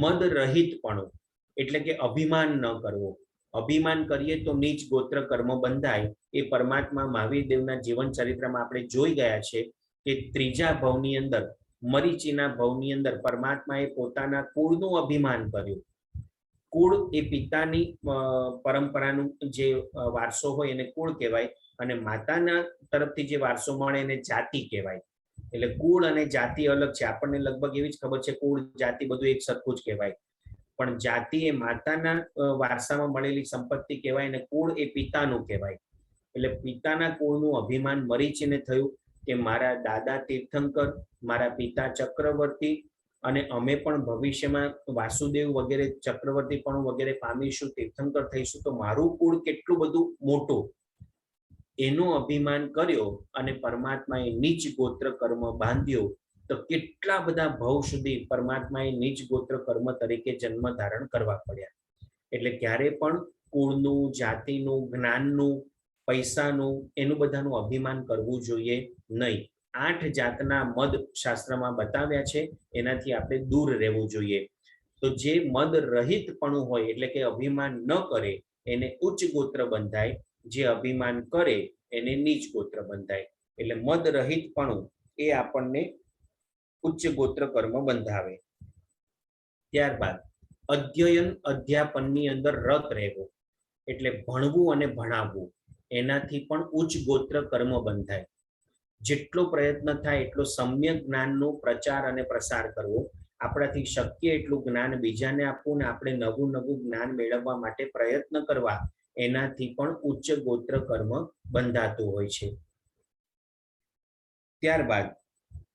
મદ રહિતપણું એટલે કે અભિમાન ન કરવો. અભિમાન કરીએ તો નીચ ગોત્ર કર્મ બંધાય. એ પરમાત્મા મહાવીર દેવના જીવન ચરિત્રમાં આપણે જોઈ ગયા છે કે ત્રીજા ભવની અંદર, મરીચીના ભવની અંદર પરમાત્માએ પોતાના કુળનું અભિમાન કર્યું. કુળ એ પિતાની પરંપરાનું જે વારસો હોય એને કુળ કહેવાય અને માતાના તરફથી જે વારસો મળે એને જાતિ કહેવાય. એટલે કુળ અને જાતિ અલગ છે. આપણને લગભગ એવી જ ખબર છે કુળ જાતિ બધું એક સરખું જ કહેવાય, પણ જાતિ એ માતાના વારસામાં મળેલી સંપત્તિ કહેવાય અને કુળ એ પિતાનું કહેવાય. એટલે પિતાના કુળનું અભિમાન મરીચીને થયું કે મારા દાદા તીર્થંકર, મારા પિતા ચક્રવર્તી અને અમે પણ ભવિષ્યમાં વાસુદેવ વગેરે ચક્રવર્તી પણ વગેરે પામીશું, તીર્થંકર થઈશું, તો મારું કુળ કેટલું બધું મોટું, એનું અભિમાન કર્યો અને પરમાત્માએ નીચ ગોત્ર કર્મ બાંધ્યો. તો કેટલા બધા ભવ સુધી પરમાત્માએ નીચ ગોત્ર કર્મ તરીકે જન્મ ધારણ કરવા પડ્યા. એટલે ક્યારે પણ કુળનું, જાતિનું, જ્ઞાનનું, પૈસાનું, એનું બધાનું અભિમાન કરવું જોઈએ નહીં. 8 જાતના મદ શાસ્ત્રમાં બતાવ્યા છે, એનાથી આપણે દૂર રહેવું જોઈએ. તો જે મદ રહિતપણું હોય એટલે કે અભિમાન ન કરે એને ઉચ્ચ ગોત્ર બંધાય, જે અભિમાન કરે એને નીચ ગોત્ર બંધાય. એટલે મદ રહિતપણું એ આપણને ઉચ્ચ ગોત્ર કર્મ બંધાવે. ત્યારબાદ અધ્યયન અધ્યાપનની અંદર રત રહેવું એટલે ભણવું અને ભણાવવું, એનાથી પણ ઉચ્ચ ગોત્ર કર્મ બંધાય. જેટલો પ્રયત્ન થાય એટલો સમ્યક જ્ઞાનનો પ્રચાર અને પ્રસાર કરવો, આપણાથી શક્ય એટલું જ્ઞાન બીજાને આપવું ને આપણે નવું નવું જ્ઞાન મેળવવા માટે પ્રયત્ન કરવા, એનાથી પણ ઉચ્ચ ગોત્ર કર્મ બંધાતું હોય છે. ત્યારબાદ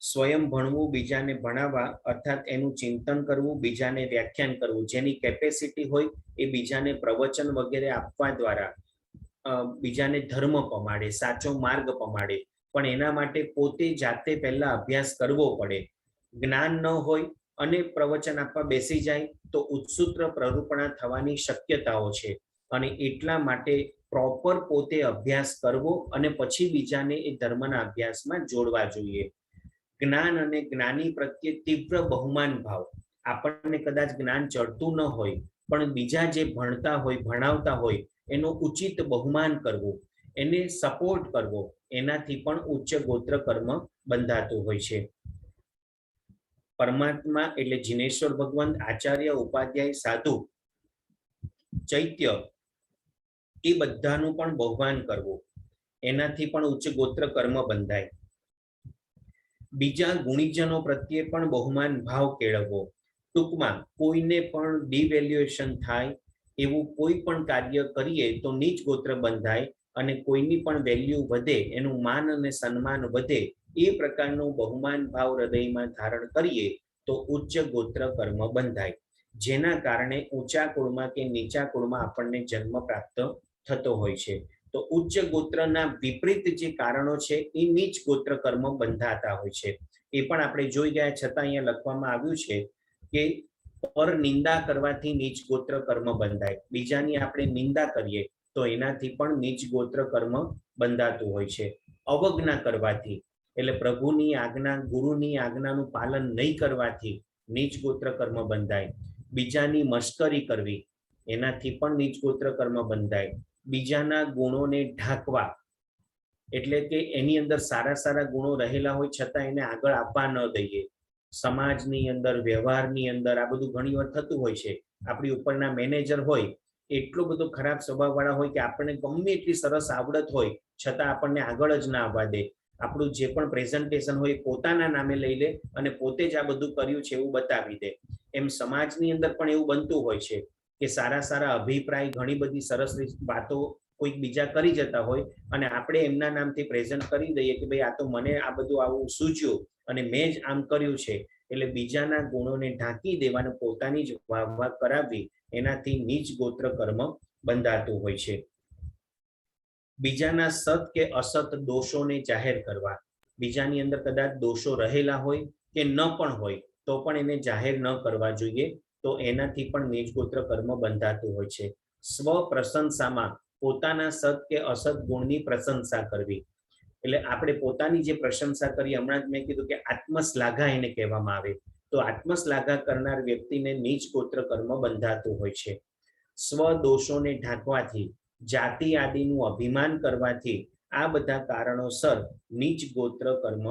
સ્વયં ભણવું, બીજાને ભણાવવા અર્થાત એનું ચિંતન કરવું, બીજાને વ્યાખ્યાન કરવું, જેની કેપેસિટી હોય એ બીજાને પ્રવચન વગેરે આપવા દ્વારા બીજાને ધર્મ પમાડે, સાચો માર્ગ પમાડે. પણ એના માટે પોતે જાતે પહેલા અભ્યાસ કરવો પડે. જ્ઞાન ન હોય અને પ્રવચન આપવા બેસી જાય તો ઉત્સુત્ર પ્રરૂપણા થવાની શક્યતાઓ છે અને એટલા માટે પ્રોપર પોતે અભ્યાસ કરવો અને પછી બીજાને એ ધર્મના અભ્યાસમાં જોડવા જોઈએ. જ્ઞાન અને જ્ઞાની પ્રત્યે તીવ્ર બહુમાન ભાવ. આપણને કદાચ જ્ઞાન ચડતું ન હોય પણ બીજા જે ભણતા હોય, ભણાવતા હોય એનો ઉચિત બહુમાન કરવું, એને સપોર્ટ કરવો, એનાથી પણ ઉચ્ચ ગોત્ર કર્મ બંધાતું હોય છે. પરમાત્મા એટલે જીનેશ્વર ભગવાન, આચાર્ય, ઉપાધ્યાય, સાધુ, ચૈત્ય, એ બધાનું પણ બહુમાન કરવું, એનાથી પણ ઉચ્ચ ગોત્ર કર્મ બંધાય. બીજા ગુણીજનો પ્રત્યે પણ બહુમાન ભાવ કેળવવો. ટૂંકમાં કોઈને પણ ડિવેલ્યુએશન થાય એવું કોઈ પણ કાર્ય કરીએ તો નીચ ગોત્ર બંધાય અને કોઈની પણ વેલ્યુ વધે, એનું માન અને સન્માન વધે, એ પ્રકારનું બહુમાન ભાવ હૃદયમાં ધારણ કરીએ તો ઉચ્ચ ગોત્ર કર્મ બંધાય. જેના કારણે ઊંચા કુળમાં કે નીચા કુળમાં આપણને જન્મ પ્રાપ્ત થતો હોય છે. તો ઉચ્ચ ગોત્રના વિપરીત જે કારણો છે એ નીચ ગોત્ર કર્મ બંધાતા હોય છે. એ પણ આપણે જોઈ ગયા, છતાં અહીંયા લખવામાં આવ્યું છે કે પર નિંદા કરવાથી નીચ ગોત્ર કર્મ બંધાય. બીજાની આપણે નિંદા કરીએ તો એનાથી પણ નીચ ગોત્ર કર્મ બંધાતું હોય છે. અવજ્ઞા કરવાથી એટલે પ્રભુની આજ્ઞા, ગુરુની આજ્ઞાનું પાલન નહીં કરવાથી નીચ ગોત્ર કર્મ બંધાય. બીજાની મશ્કરી કરવી એનાથી પણ નીચ ગોત્ર કર્મ બંધાય. બીજાના ગુણોને ઢાંકવા એટલે કે એની અંદર સારા સારા ગુણો રહેલા હોય છતાં એને આગળ આપવા ન દઈએ. સમાજની અંદર, વ્યવહારની અંદર આ બધું ઘણી વાર થતું હોય છે. આપણી ઉપરના મેનેજર હોય એટલો બધો ખરાબ સ્વભાવ વાળા હોય કે આપણને ગમે એટલી સરસ આવડત હોય છતાં આપણને આગળ જ ના આવવા દે. આપણું જે પણ પ્રેઝન્ટેશન હોય પોતાના નામે લઈ લે અને પોતે જ આ બધું કર્યું છે એવું બતાવી દે. એમ સમાજની અંદર પણ એવું બનતું હોય છે કે સારા સારા અભિપ્રાય, ઘણી બધી સરસ વાતો કોઈક બીજા કરી જતા હોય અને આપણે એમના નામથી પ્રેઝન્ટ કરી દઈએ કે ભાઈ આ તો મને આ બધું આવું સૂચ્યું અને મેં જ આમ કર્યું છે. એટલે બીજાના ગુણોને ઢાંકી દેવાનું, પોતાની જ વાહ કરાવવી, એનાથી નીચ ગોત્ર કર્મ બંધાતું હોય છે. બીજાના સત કે અસત દોષોને જાહેર કરવા. બીજાની અંદર કદાચ દોષો રહેલા હોય કે ન પણ હોય તો પણ એને જાહેર ન કરવા જોઈએ, તો એનાથી પણ નીચ ગોત્ર કર્મ બંધાતું હોય છે. સ્વ પ્રશંસામાં પોતાના સત કે અસત ગુણની પ્રશંસા કરવી. એટલે આપણે પોતાની જે પ્રશંસા કરી, હમણાં જ મેં કીધું કે આત્મશ્લાઘા એને કહેવામાં આવે, તો આત્મશ્લાઘા કરનાર વ્યક્તિને નીચ ગોત્ર કર્મ બંધાતું હોય છે. સ્વ દોષોને ઢાંકવાથી, જાતિ આદિનું અભિમાન કરવાથી, આ બધા કારણોસર નીચ ગોત્ર કર્મ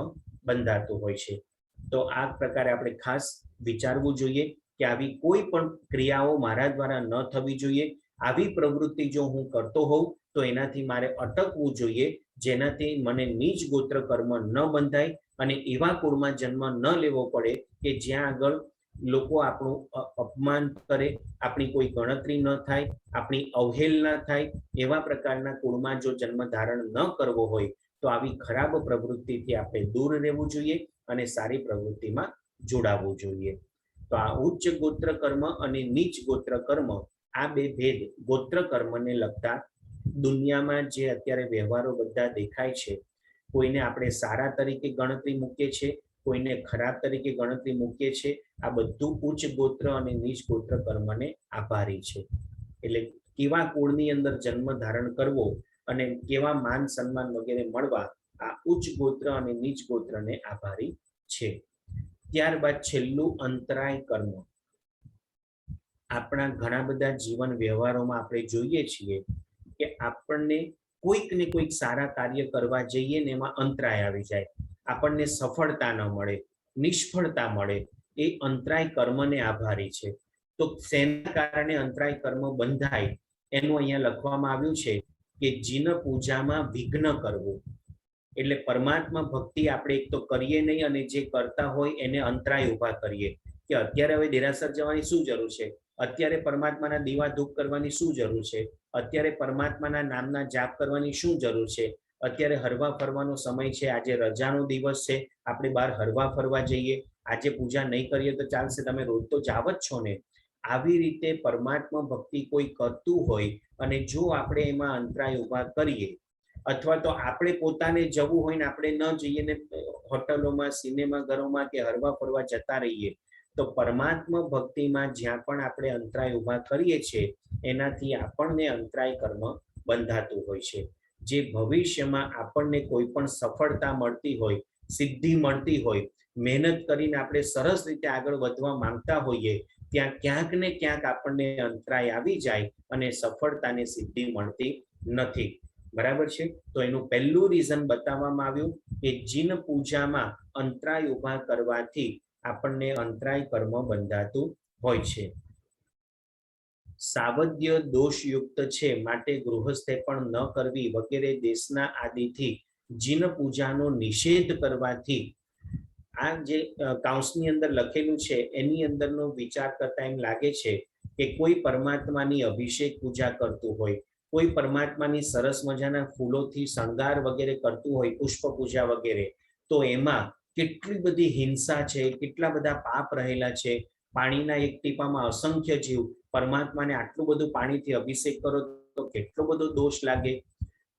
બંધાતું હોય છે. તો આ પ્રકારે આપણે ખાસ વિચારવું જોઈએ કે આવી કોઈ પણ ક્રિયાઓ મારા દ્વારા ન થવી જોઈએ. આવી પ્રવૃત્તિ જો હું કરતો હોઉં તો એનાથી મારે અટકવું જોઈએ, જેનાથી મને નીચ ગોત્ર કર્મ ન બંધાય અને એવા કુળમાં જન્મ ન લેવો પડે કે જ્યાં આગળ લોકો આપણું અપમાન કરે, આપણી કોઈ ગણતરી ન થાય, આપણી અવહેલના થાય. એવા પ્રકારના કુળમાં જો જન્મ ધારણ ન કરવો હોય તો આવી ખરાબ પ્રવૃત્તિથી આપણે દૂર રહેવું જોઈએ અને સારી પ્રવૃત્તિમાં જોડાવવું જોઈએ. તો આ ઉચ્ચ ગોત્ર કર્મ અને નીચ ગોત્ર કર્મ, આ બે ભેદ ગોત્ર કર્મને લગતા દુનિયામાં જે અત્યારે વ્યવહારો બધા દેખાય છે, કોઈને આપણે સારા તરીકે ગણતરી મૂકીએ છીએ, કોઈને ખરાબ તરીકે ગણતરી મૂકીએ છીએ. આ બધું ઉચ્ચ ગોત્ર અને નીચ ગોત્ર કર્મને આભારી છે. એટલે કેવા કુળની અંદર જન્મ ધારણ કરવો અને કેવા માન સન્માન વગેરે મળવા, આ ઉચ્ચ ગોત્ર અને નીચ ગોત્રને આભારી છે. ત્યારબાદ છેલ્લું અંતરાય કર્મ. આપણા ઘણા બધા જીવન વ્યવહારોમાં આપણે જોઈએ છીએ કે આપણને કોઈક ને કોઈક સારા કાર્ય કરવા જઈએ ને એમાં અંતરાય આવી જાય, આપણને સફળતા ન મળે, નિષ્ફળતા મળે. એ અંતરાય કર્મને આભારી છે. તો શેના કારણે અંતરાય કર્મ બંધાય એનું અહીંયા લખવામાં આવ્યું છે કે જીન પૂજામાં વિઘ્ન કરવું. એટલે પરમાત્મા ભક્તિ આપણે એક તો કરીએ નહીં અને જે કરતા હોય એને અંતરાય ઉભા કરીએ કે અત્યારે હવે દેરાસર જવાની શું જરૂર છે, અત્યારે પરમાત્માના દીવા ધૂપ કરવાની શું જરૂર છે, અત્યારે પરમાત્માના નામના જાપ કરવાની શું જરૂર છે, અત્યારે હરવા ફરવાનો સમય છે, આજે રજાનો દિવસ છે, આપણે બહાર હરવા ફરવા જઈએ, આજે પૂજા નહીં કરીએ તો ચાલશે, તમે રોજ તો જાવ જ છો ને. આવી રીતે પરમાત્મા ભક્તિ કોઈ કરતું હોય અને જો આપણે એમાં અંતરાય ઉભા કરીએ, અથવા તો આપણે પોતાને જવું હોય ને આપણે ન જઈએ ને હોટલોમાં, સિનેમા ઘરોમાં કે હરવા ફરવા જતા રહીએ, તો પરમાત્મા ભક્તિમાં જ્યાં પણ આપણે અંતરાય ઉભા કરીએ છીએ એનાથી આપણને અંતરાય કર્મ બંધાતું હોય છે. જે ભવિષ્યમાં આપણને કોઈ પણ સફળતા મળતી હોય, સિદ્ધિ મળતી હોય, મહેનત કરીને આપણે સરસ રીતે આગળ વધવા માંગતા હોઈએ, ત્યાં ક્યાંક ને ક્યાંક આપણને અંતરાય આવી જાય અને સફળતાને સિદ્ધિ મળતી નથી. બરાબર છે. તો એનું પહેલું રીઝન બતાવવામાં આવ્યું કે જીન પૂજામાં અંતરાય ઉભા કરવાથી આપણને અંતરાય કર્મ બંધાતું હોય છે. સાવધ્ય દોષયુક્ત છે માટે ગૃહસ્થે પણ ન કરવી વગેરે દેશના આદિથી જીન પૂજાનો નિષેધ કરવાથી, આ જે કાઉન્સની અંદર લખેલું છે એની અંદરનો વિચાર કરતા એમ લાગે છે કે કોઈ પરમાત્માની અભિષેક પૂજા કરતું હોય, કોઈ પરમાત્માની સરસ મજાના ફૂલોથી શણગાર વગેરે કરતું હોય, પુષ્પ પૂજા વગેરે, તો એમાં કેટલી બધી હિંસા છે, કેટલા બધા પાપ રહેલા છે. પાણીના એક ટીપામાં અસંખ્ય જીવ, પરમાત્માને આટલું બધું પાણીથી અભિષેક કરો તો કેટલો બધો દોષ લાગે.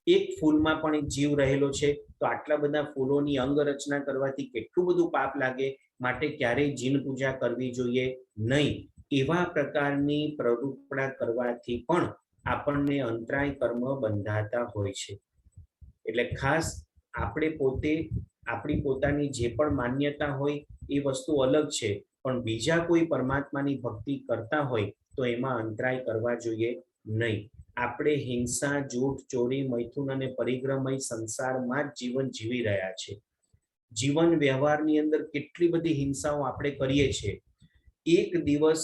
એક ફૂલમાં પણ એક જીવ રહેલો છે તો આટલા બધા ફૂલોની અંગરચના કરવાથી કેટલું બધું પાપ લાગે. માટે ક્યારેય જીન પૂજા કરવી જોઈએ નહીં. એવા પ્રકારની પ્રવૃત્તિ કરવાથી પણ આપણને અંતરાય કર્મ બંધાતા હોય છે. એટલે ખાસ આપણે પોતે આપણી પોતાની જે પણ માન્યતા હોય એ વસ્તુ અલગ છે, પણ બીજા કોઈ પરમાત્માની ભક્તિ કરતા હોય તો એમાં અંતરાય કરવા જોઈએ નહીં. આપણે હિંસા, જૂઠ, ચોરી, મૈથુન અને પરિગ્રહમય સંસારમાં જ જીવન જીવી રહ્યા છે. જીવન વ્યવહારની અંદર કેટલી બધી હિંસાઓ આપણે કરીએ છીએ. એક દિવસ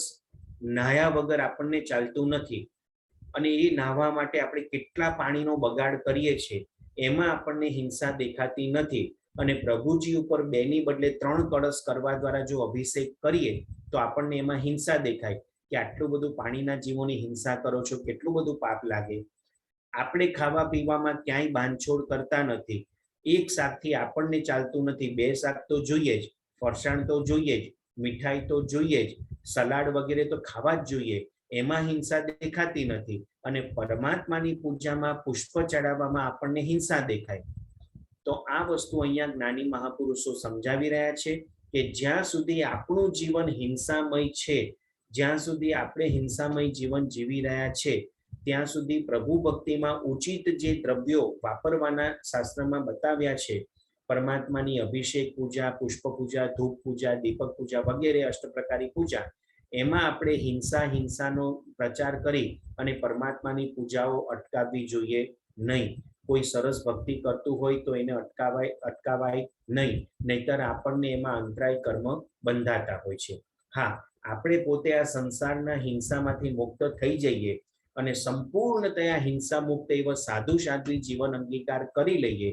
નાહ્યા વગર આપણને ચાલતું નથી, અને એ નાહવા માટે આપણે કેટલા પાણીનો બગાડ કરીએ છીએ, એમાં આપણને હિંસા દેખાતી નથી. અને પ્રભુજી ઉપર 2 ની બદલે 3 કળશ કરવા દ્વારા જો અભિષેક કરીએ તો આપણને એમાં હિંસા દેખાય કે આટલું બધું પાણીના જીવોની હિંસા કરો છો, કેટલું બધું પાપ લાગે. આપણે ખાવા પીવામાં ક્યાંય બાંધછોડ કરતા નથી. એક શાકથી આપણને ચાલતું નથી, 2 શાક તો જોઈએ જ, ફરસાણ તો જોઈએ જ, મીઠાઈ તો જોઈએ જ, સલાડ વગેરે તો ખાવા જ જોઈએ. એમાં હિંસા દેખાતી નથી. અને પરમાત્માની પૂજામાં પુષ્પ ચડાવવામાં આપણને હિંસા દેખાય. તો આ વસ્તુ અહીંયા જ્ઞાની મહાપુરુષો સમજાવી રહ્યા છે કે જ્યાં સુધી આપણું જીવન હિંસામય છે, જ્યાં સુધી આપણે હિંસામય જીવન જીવી રહ્યા છે, ત્યાં સુધી પ્રભુ ભક્તિમાં ઉચિત જે દ્રવ્યો વાપરવાના શાસ્ત્રમાં બતાવ્યા છે, પરમાત્માની અભિષેક પૂજા, પુષ્પ પૂજા, ધૂપ પૂજા, દીપક પૂજા વગેરે અષ્ટપ્રકારી પૂજા, એમાં આપણે હિંસાનો પ્રચાર કરી અને પરમાત્માની પૂજાઓ અટકાવવી જોઈએ નહીં. કોઈ સરસ ભક્તિ કરતું હોય તો એને અટકાવાય નહીં, નહીતર આપણને એમાં અંતરાય કર્મ બંધાતા હોય છે. હા, આપણે પોતે આ સંસારના હિંસામાંથી મુક્ત થઈ જઈએ અને સંપૂર્ણતયા હિંસા મુક્ત એવા સાધુ સાધ્વી જીવન અંગીકાર કરી લઈએ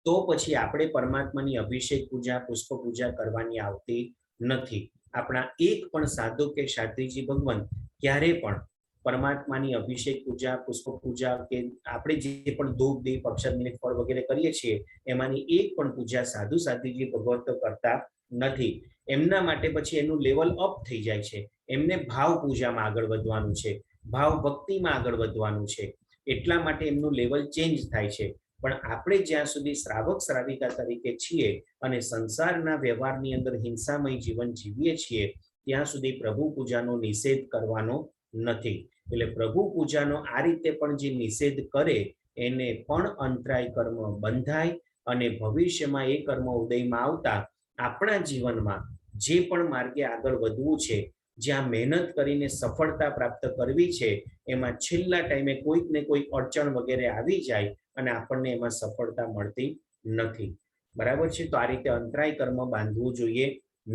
તો પછી આપણે પરમાત્માની અભિષેક પૂજા, પુષ્પ પૂજા કરવાની આવતી નથી. આપણા એક પણ સાધુ કે સાધ્વીજી ભગવાન ક્યારે પણ પરમાત્માની અભિષેક પૂજા, પુષ્પ પૂજા કે આપણે જે પણ ધૂપ, દીપ, અક્ષત, ફળ વગેરે કરીએ છીએ એમાંની એક પણ પૂજા સાધુ સાધ્વીજી ભગવત કરતા નથી. એમના માટે પછી એનું લેવલ અપ થઈ જાય છે. એમને ભાવ પૂજામાં આગળ વધવાનું છે, ભાવ ભક્તિમાં આગળ વધવાનું છે, એટલા માટે એમનું લેવલ ચેન્જ થાય છે. પણ આપણે જ્યાં સુધી શ્રાવક શ્રાવિકા તરીકે છીએ અને સંસારના વ્યવહારની અંદર હિંસામય જીવન જીવીએ છીએ ત્યાં સુધી પ્રભુ પૂજાનો નિષેધ કરવાનો નથી. એટલે પ્રભુ પૂજાનો આ રીતે પણ જે નિષેધ કરે એને પણ અંતરાય કર્મ બંધાય અને ભવિષ્યમાં એ કર્મ ઉદયમાં આવતા આપણા જીવનમાં જે પણ માર્ગે આગળ વધવું છે, જ્યાં મહેનત કરીને સફળતા પ્રાપ્ત કરવી છે, એમાં છેલ્લા ટાઈમે કોઈક ને કોઈક અડચણ વગેરે આવી જાય અને આપણને એમાં સફળતા મળતી નથી. બરાબર છે? તો આ રીતે અંતરાય કર્મ બાંધવું જોઈએ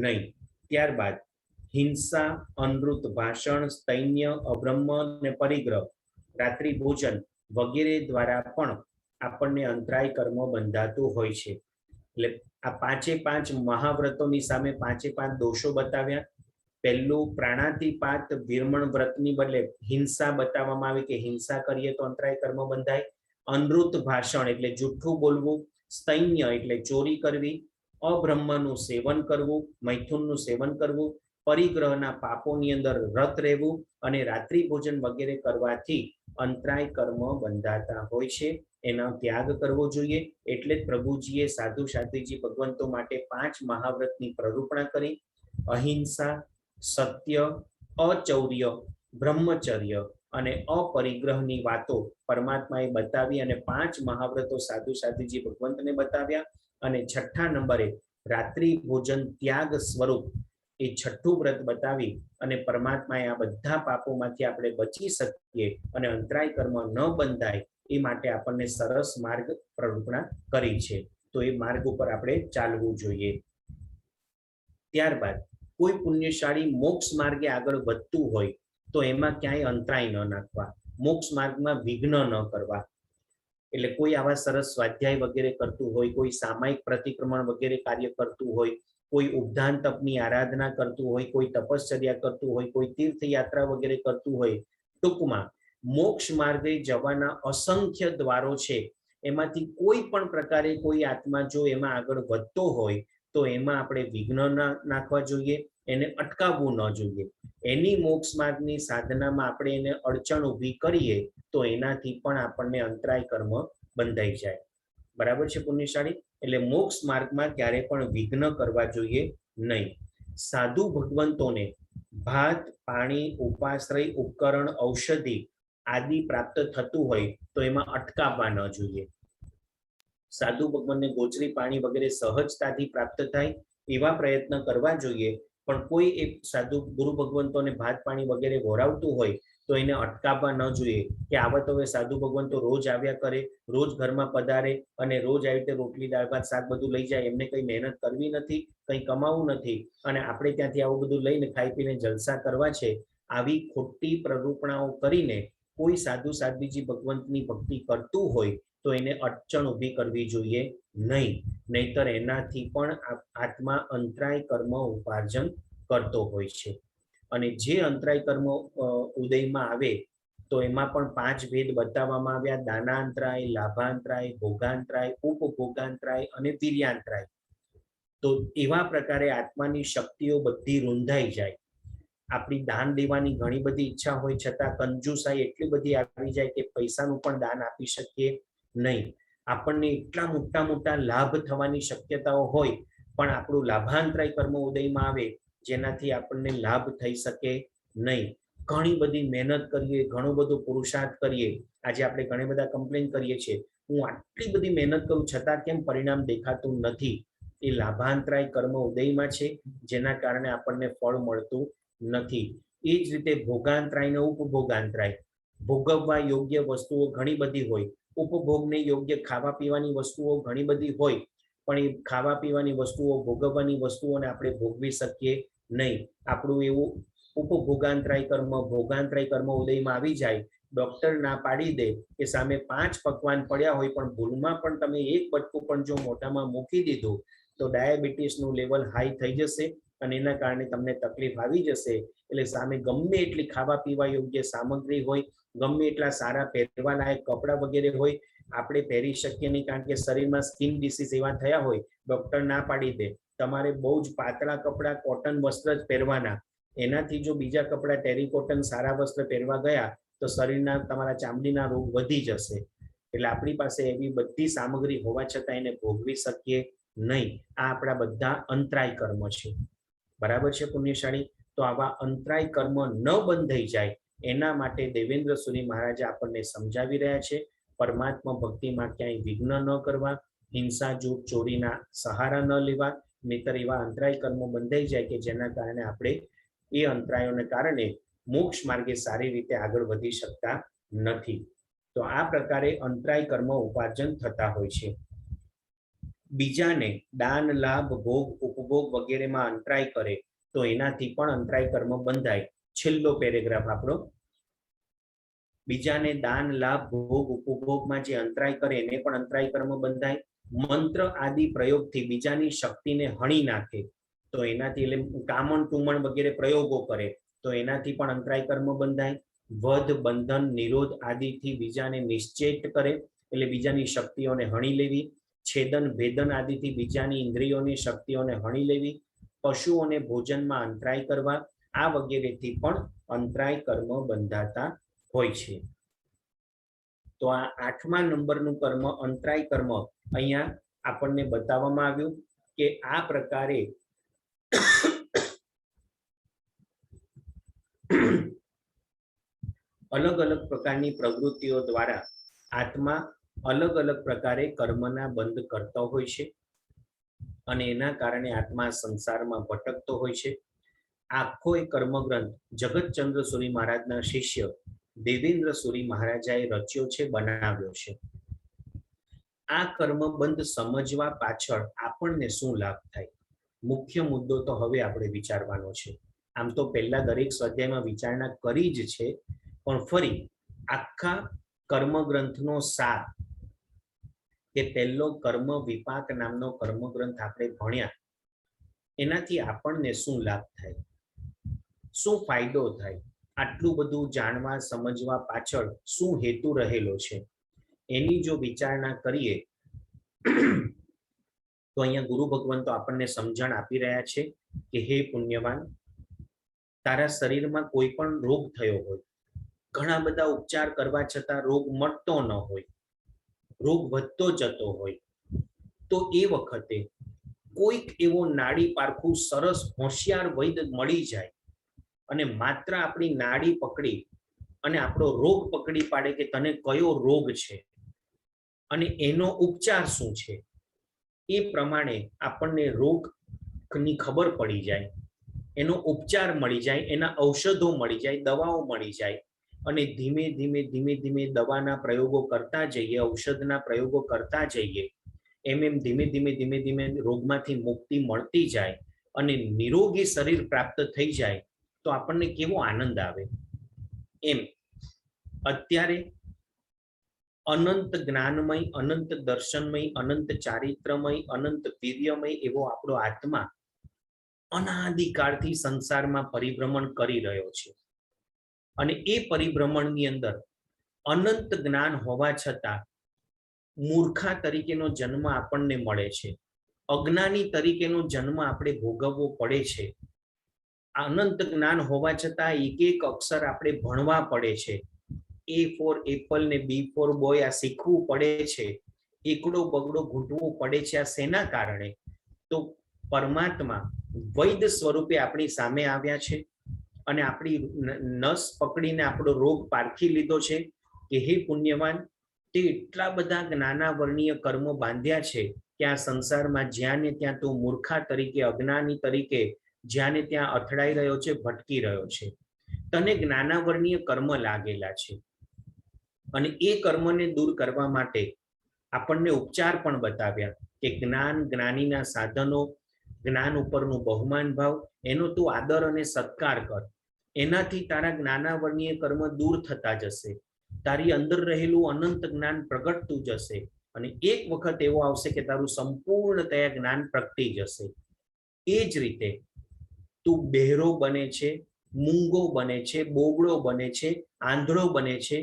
નહીં. ત્યારબાદ હિંસા, અનૃત ભાષણ, સ્તૈન્ય, અબ્રહ્મ અને પરિગ્રહ, રાત્રિ ભોજન વગેરે દ્વારા પણ આપણને અંતરાય કર્મ બંધાતું હોય છે. એટલે આ 5 મહાવ્રતોની સામે 5 દોષો બતાવ્યા. પહેલું પ્રાણાતિપાત વિરમણ વ્રતની બદલે હિંસા બતાવવામાં આવી કે હિંસા કરીએ તો અંતરાય કર્મ બંધાય. અનૃત ભાષણ એટલે જુઠ્ઠું બોલવું, સ્તૈન્ય એટલે ચોરી કરવી, અબ્રહ્મનું સેવન કરવું, મૈથુનનું સેવન કરવું, પરિગ્રહના પાપોની અંદર રત રહેવું અને રાત્રિ ભોજન વગેરે કરવાથી અંતરાય કર્મ બંધાતા હોય છે. એનો ત્યાગ કરવો જોઈએ. એટલે જ પ્રભુજીએ સાધુ સાધ્વીજી ભગવંતો માટે 5 મહાવ્રતની પ્રરૂપણા કરી. અહિંસા, સત્ય, અચૌર્ય, બ્રહ્મચર્ય અને અપરિગ્રહની વાતો પરમાત્માએ બતાવી અને 5 મહાવ્રતો સાધુ સાધ્વીજી ભગવંતને બતાવ્યા. અને 6થા નંબરે રાત્રિ ભોજન ત્યાગ સ્વરૂપ એ 6થું વ્રત બતાવી અને પરમાત્માએ આ બધા પાપોમાંથી આપણે બચી શકીએ અને અંતરાય કર્મ ન બંધાય એ માટે આપણને સરસ માર્ગ પ્રરૂપણા કરી છે. તો એ માર્ગ ઉપર આપણે ચાલવું જોઈએ. ત્યારબાદ કોઈ પુણ્યશાળી મોક્ષ માર્ગે આગળ વધતું હોય તો એમાં ક્યાંય અંતરાય ન નાખવા, મોક્ષ માર્ગમાં વિઘ્ન ન કરવા. એટલે કોઈ આવા સરસ સ્વાધ્યાય વગેરે કરતું હોય, કોઈ સામાયિક પ્રતિક્રમણ વગેરે કાર્ય કરતું હોય, કોઈ ઉપદાન તપની આરાધના કરતું હોય, કોઈ તપશ્ચર્યા કરતું હોય, કોઈ તીર્થયાત્રા વગેરે કરતું હોય, ટૂંકમાં મોક્ષ માર્ગે જવાના અસંખ્ય દ્વારો છે. એમાંથી કોઈ પણ પ્રકારે કોઈ આત્મા જો એમાં આગળ વધતો હોય તો એમાં આપણે વિઘ્ન નાખવા જોઈએ, એને અટકાવવું ન જોઈએ. એની મોક્ષ માર્ગની સાધનામાં આપણે એને અડચણ ઊભી કરીએ તો એનાથી પણ આપણને અંતરાય કર્મ બંધાઈ જાય. બરાબર છે પુણ્યશાળી? એટલે મોક્ષ માર્ગમાં ક્યારે પણ વિઘ્ન કરવા જોઈએ નહીં. સાધુ ભગવંતોને ભાત, પાણી, ઉપાશ્રય, ઉપકરણ, ઔષધિ આદિ પ્રાપ્ત થતું હોય તો એમાં અટકાવવા ન જોઈએ. સાધુ ભગવાનને ગોચરી પાણી વગેરે સહજતાથી પ્રાપ્ત થાય એવા પ્રયત્ન કરવા જોઈએ. પણ કોઈ એક સાધુ ગુરુ ભગવંતોને ભાત પાણી વગેરે વોરાવતું હોય તો એને અટકાવવા ન જોઈએ કે આવા તો હવે સાધુ ભગવંતો રોજ આવ્યા કરે, રોજ ઘરમાં પધારે અને રોજ આવી રીતે રોટલી દાળ ભાત શાક બધું લઈ જાય, એમને કઈ મહેનત કરવી નથી, કઈ કમાવું નથી અને આપણે ત્યાંથી આવું બધું લઈને ખાઈ પીને જલસા કરવા છે. આવી ખોટી પ્રરૂપણાઓ કરીને કોઈ સાધુ સાધ્વીજી ભગવંતની ભક્તિ કરતું હોય તો એને અડચણ ઊભી કરવી જોઈએ નહીં, નહીતર એનાથી પણ આત્મા અંતરાય કર્મ ઉપાર્જન કરતો હોય છે. અને જે અંતરાય કર્મ ઉદયમાં આવે તો એમાં પણ 5 ભેદ બતાવવામાં આવ્યા: દાનાંતરાય, લાભાંતરાય, ભોગાંતરાય, ઉપભોગાંતરાય અને વીર્યાંતરાય. તો એવા પ્રકારે આત્માની શક્તિઓ બધી રૂંધાઈ જાય. આપણી દાન દેવાની ઘણી બધી ઈચ્છા હોય છતાં કંજુસાઈ એટલી બધી આવી જાય કે પૈસાનું પણ દાન આપી શકીએ નહીં. આપણને એટલા મોટા મોટા લાભ થવાની શક્યતાઓ હોય પણ આપણું લાભાંતરાય કર્મ ઉદયમાં આવે જેનાથી આપણને લાભ થઈ શકે નહીં. ઘણી બધી મહેનત કરીએ, ઘણો બધો પુરુષાર્થ કરીએ. આજે આપણે ઘણી બધા કમ્પ્લેન કરીએ છીએ, હું આટલી બધી મહેનત કરું છતાં કેમ પરિણામ દેખાતું નથી? એ લાભાંતરાય કર્મ ઉદયમાં છે જેના કારણે આપણને ફળ મળતું નથી. એ જ રીતે ભોગાંતરાય અને ઉપભોગાંતરાય. ભોગવવા યોગ્ય વસ્તુઓ ઘણી બધી હોય, ઉપભોગને યોગ્ય ખાવા પીવાની વસ્તુઓ ઘણી બધી હોય, પણ એ ખાવા પીવાની વસ્તુઓ, ભોગવવાની વસ્તુઓને આપણે ભોગવી શકીએ નહીં. આપણું એવું ઉપભોગાંતરાય કર્મ, ભોગાંતરાય કર્મ ઉદયમાં આવી જાય, ડોક્ટર ના પાડી દે કે સામે 5 પકવાન પડ્યા હોય પણ ભૂલમાં પણ તમે એક બટકું પણ જો મોઢામાં મૂકી દીધું તો ડાયાબિટીસનું લેવલ હાઈ થઈ જશે અને એના કારણે તમને તકલીફ આવી જશે. એટલે સામે ગમે એટલી ખાવા પીવા યોગ્ય સામગ્રી હોય, ગમે એટલા સારા પહેરવા લાયક કપડા વગેરે હોય, આપણે પહેરી શકીએ નહીં કારણ કે શરીરમાં સ્કિન ડિસીઝ એવા થયા હોય, ડોક્ટર ના પાડી દે તમારે બહુ જ પાતળા કપડા, કોટન વસ્ત્ર જ પહેરવાના. એનાથી જો બીજા કપડા ટેરીકોટન સારા વસ્ત્ર પહેરવા ગયા તો શરીરના તમારા ચામડીના રોગ વધી જશે. એટલે આપણી પાસે એવી બધી સામગ્રી હોવા છતાં એને ભોગવી શકીએ નહીં. આ આપણા બધા અંતરાય કર્મ છે. બરાબર છે પુણ્યશાળી? તો આવા અંતરાય કર્મ ન બંધાઈ જાય એના માટે દેવેન્દ્ર સુરી મહારાજે આપણને સમજાવી રહ્યા છે. પરમાત્મા ભક્તિમાં ક્યાંય વિઘ્ન ન કરવા, હિંસા જૂઠ ચોરીના સહારા ન લેવા, નહીતર એવા અંતરાય કર્મો બંધાઈ જાય કે જેના કારણે આપણે એ અંતરાયોને કારણે મોક્ષ માર્ગે સારી રીતે આગળ વધી શકતા નથી. તો આ પ્રકારે અંતરાય કર્મ ઉપાર્જન થતા હોય છે. બીજાને દાન, લાભ, ભોગ, ઉપભોગ વગેરેમાં અંતરાય કરે તો એનાથી પણ અંતરાય કર્મ બંધાય. છેલ્લો પેરેગ્રાફ આપણો. બીજાને દાન, લાભ, ભોગ, ઉપભોગમાં જે અંતરાય કરે એને પણ અંતરાય કર્મ બંધાય. મંત્ર આદિ પ્રયોગથી બીજાની શક્તિને હણી નાખે તો એનાથી, એટલે કામણ ટુમણ વગેરે પ્રયોગો કરે તો એનાથી પણ અંતરાય કર્મ બંધાય. વધ, બંધન, નિરોધ આદિથી બીજાને નિશ્ચેત કરે એટલે બીજાની શક્તિઓને હણી લેવી. છેદન, ભેદન આદિથી બીજાની ઇન્દ્રિયોની શક્તિઓને હણી લેવી. પશુઓને ભોજનમાં અંતરાય કરવા, આ વગેરેથી પણ અંતરાય કર્મ બંધાતા હોય છે. તો આ 8મા નંબરનું કર્મ અંતરાય કર્મ અહીંયા આપણને બતાવવામાં આવ્યું કે આ પ્રકારે અલગ અલગ પ્રકારની પ્રવૃત્તિઓ દ્વારા આત્મા અલગ અલગ પ્રકારે કર્મના બંધ કરતો હોય છે અને એના કારણે આત્મા સંસારમાં ભટકતો હોય છે. આખો એક કર્મગ્રંથ જગતચંદ્ર સુરી મહારાજના શિષ્ય દેવેન્દ્ર સુરી મહારાજાએ રચ્યો છે, બનાવ્યો છે. આ કર્મબંધ સમજવા પાછળ આપણને શું લાભ થાય, મુખ્ય મુદ્દો તો હવે આપણે વિચારવાનો છે. આમ તો પહેલા દરેક સ્વાધ્યાયમાં વિચારણા કરી જ છે, પણ ફરી આખા કર્મગ્રંથનો સાર કે પહેલો કર્મ વિપાક નામનો કર્મગ્રંથ આપણે ભણ્યા, એનાથી આપણને શું લાભ થાય, શું ફાયદો થાય, આટલું બધું જાણવા સમજવા પાછળ શું હેતુ રહેલો છે, એની જો વિચારણા કરીએ તો અહીંયા ગુરુ ભગવંતો આપણને સમજણ આપી રહ્યા છે કે હે પુણ્યવાન, તારા શરીરમાં કોઈ પણ રોગ થયો હોય, ઘણા બધા ઉપચાર કરવા છતાં રોગ મટતો ન હોય, રોગ વધતો જતો હોય, તો એ વખતે કોઈક એવો નાડી પારખું સરસ હોશિયાર વૈદ્ય મળી જાય અને માત્ર આપણી નાડી પકડી અને આપણો રોગ પકડી પાડે કે તને કયો રોગ છે અને એનો ઉપચાર શું છે એ પ્રમાણે આપણને રોગની ખબર પડી જાય, એનો ઉપચાર મળી જાય, એના ઔષધો મળી જાય, દવાઓ મળી જાય અને ધીમે ધીમે ધીમે ધીમે દવાના પ્રયોગો કરતા જઈએ, ઔષધના પ્રયોગો કરતા જઈએ, એમ ધીમે ધીમે ધીમે ધીમે રોગમાંથી મુક્તિ મળતી જાય અને નિરોગી શરીર પ્રાપ્ત થઈ જાય તો આપણને કેવો આનંદ આવે. એમ અત્યારે અનંત જ્ઞાનમય, અનંત દર્શનમય, અનંત ચારિત્રમય, અનંત વીર્યમય એવો આપણો આત્મા અનાદિકાળથી સંસારમાં પરિભ્રમણ કરી રહ્યો છે અને એ પરિભ્રમણની અંદર અનંત જ્ઞાન હોવા છતાં મૂર્ખા તરીકેનો જન્મ આપણને મળે છે, અજ્ઞાની તરીકેનો જન્મ આપણે ભોગવવો પડે છે. અનંત જ્ઞાન હોવા છતાં એક એક અક્ષર આપણે ભણવા પડે છે. A ફોર એપલ ને B ફોર બોય આ શીખવું પડે છે, એકડો બગડો ઘૂંટવું પડે છે. આ શેના કારણે? તો પરમાત્મા વૈદ સ્વરૂપે આપણી સામે આવ્યા છે અને આપણી નસ પકડીને આપણો રોગ પારખી લીધો છે કે હે પુણ્યવાન, તે એટલા બધા જ્ઞાનાવર્ણીય કર્મો બાંધ્યા છે કે આ સંસારમાં જ્યાં ને ત્યાં તું મૂર્ખા તરીકે, અજ્ઞાની તરીકે જ્યાં ને ત્યાં અથડાઈ રહ્યો છે, ભટકી રહ્યો છે. તને જ્ઞાનાવર્ણીય કર્મ લાગેલા છે અને એ કર્મને દૂર કરવા માટે આપણને ઉપચાર પણ બતાવ્યા કે જ્ઞાન, જ્ઞાનીના સાધનો, જ્ઞાન ઉપરનું બહુમાન ભાવ, એનો તું આદર અને સત્કાર કર. એનાથી તારા જ્ઞાનાવર્ણીય કર્મ દૂર થતા જશે, તારી અંદર રહેલું અનંત જ્ઞાન પ્રગટતું જશે અને એક વખત એવો આવશે કે તારું સંપૂર્ણતયા જ્ઞાન પ્રગટી જશે. એ જ રીતે તું બહેરો બને છે, મૂંગો બને છે, બોગડો બને છે, આંધળો બને છે,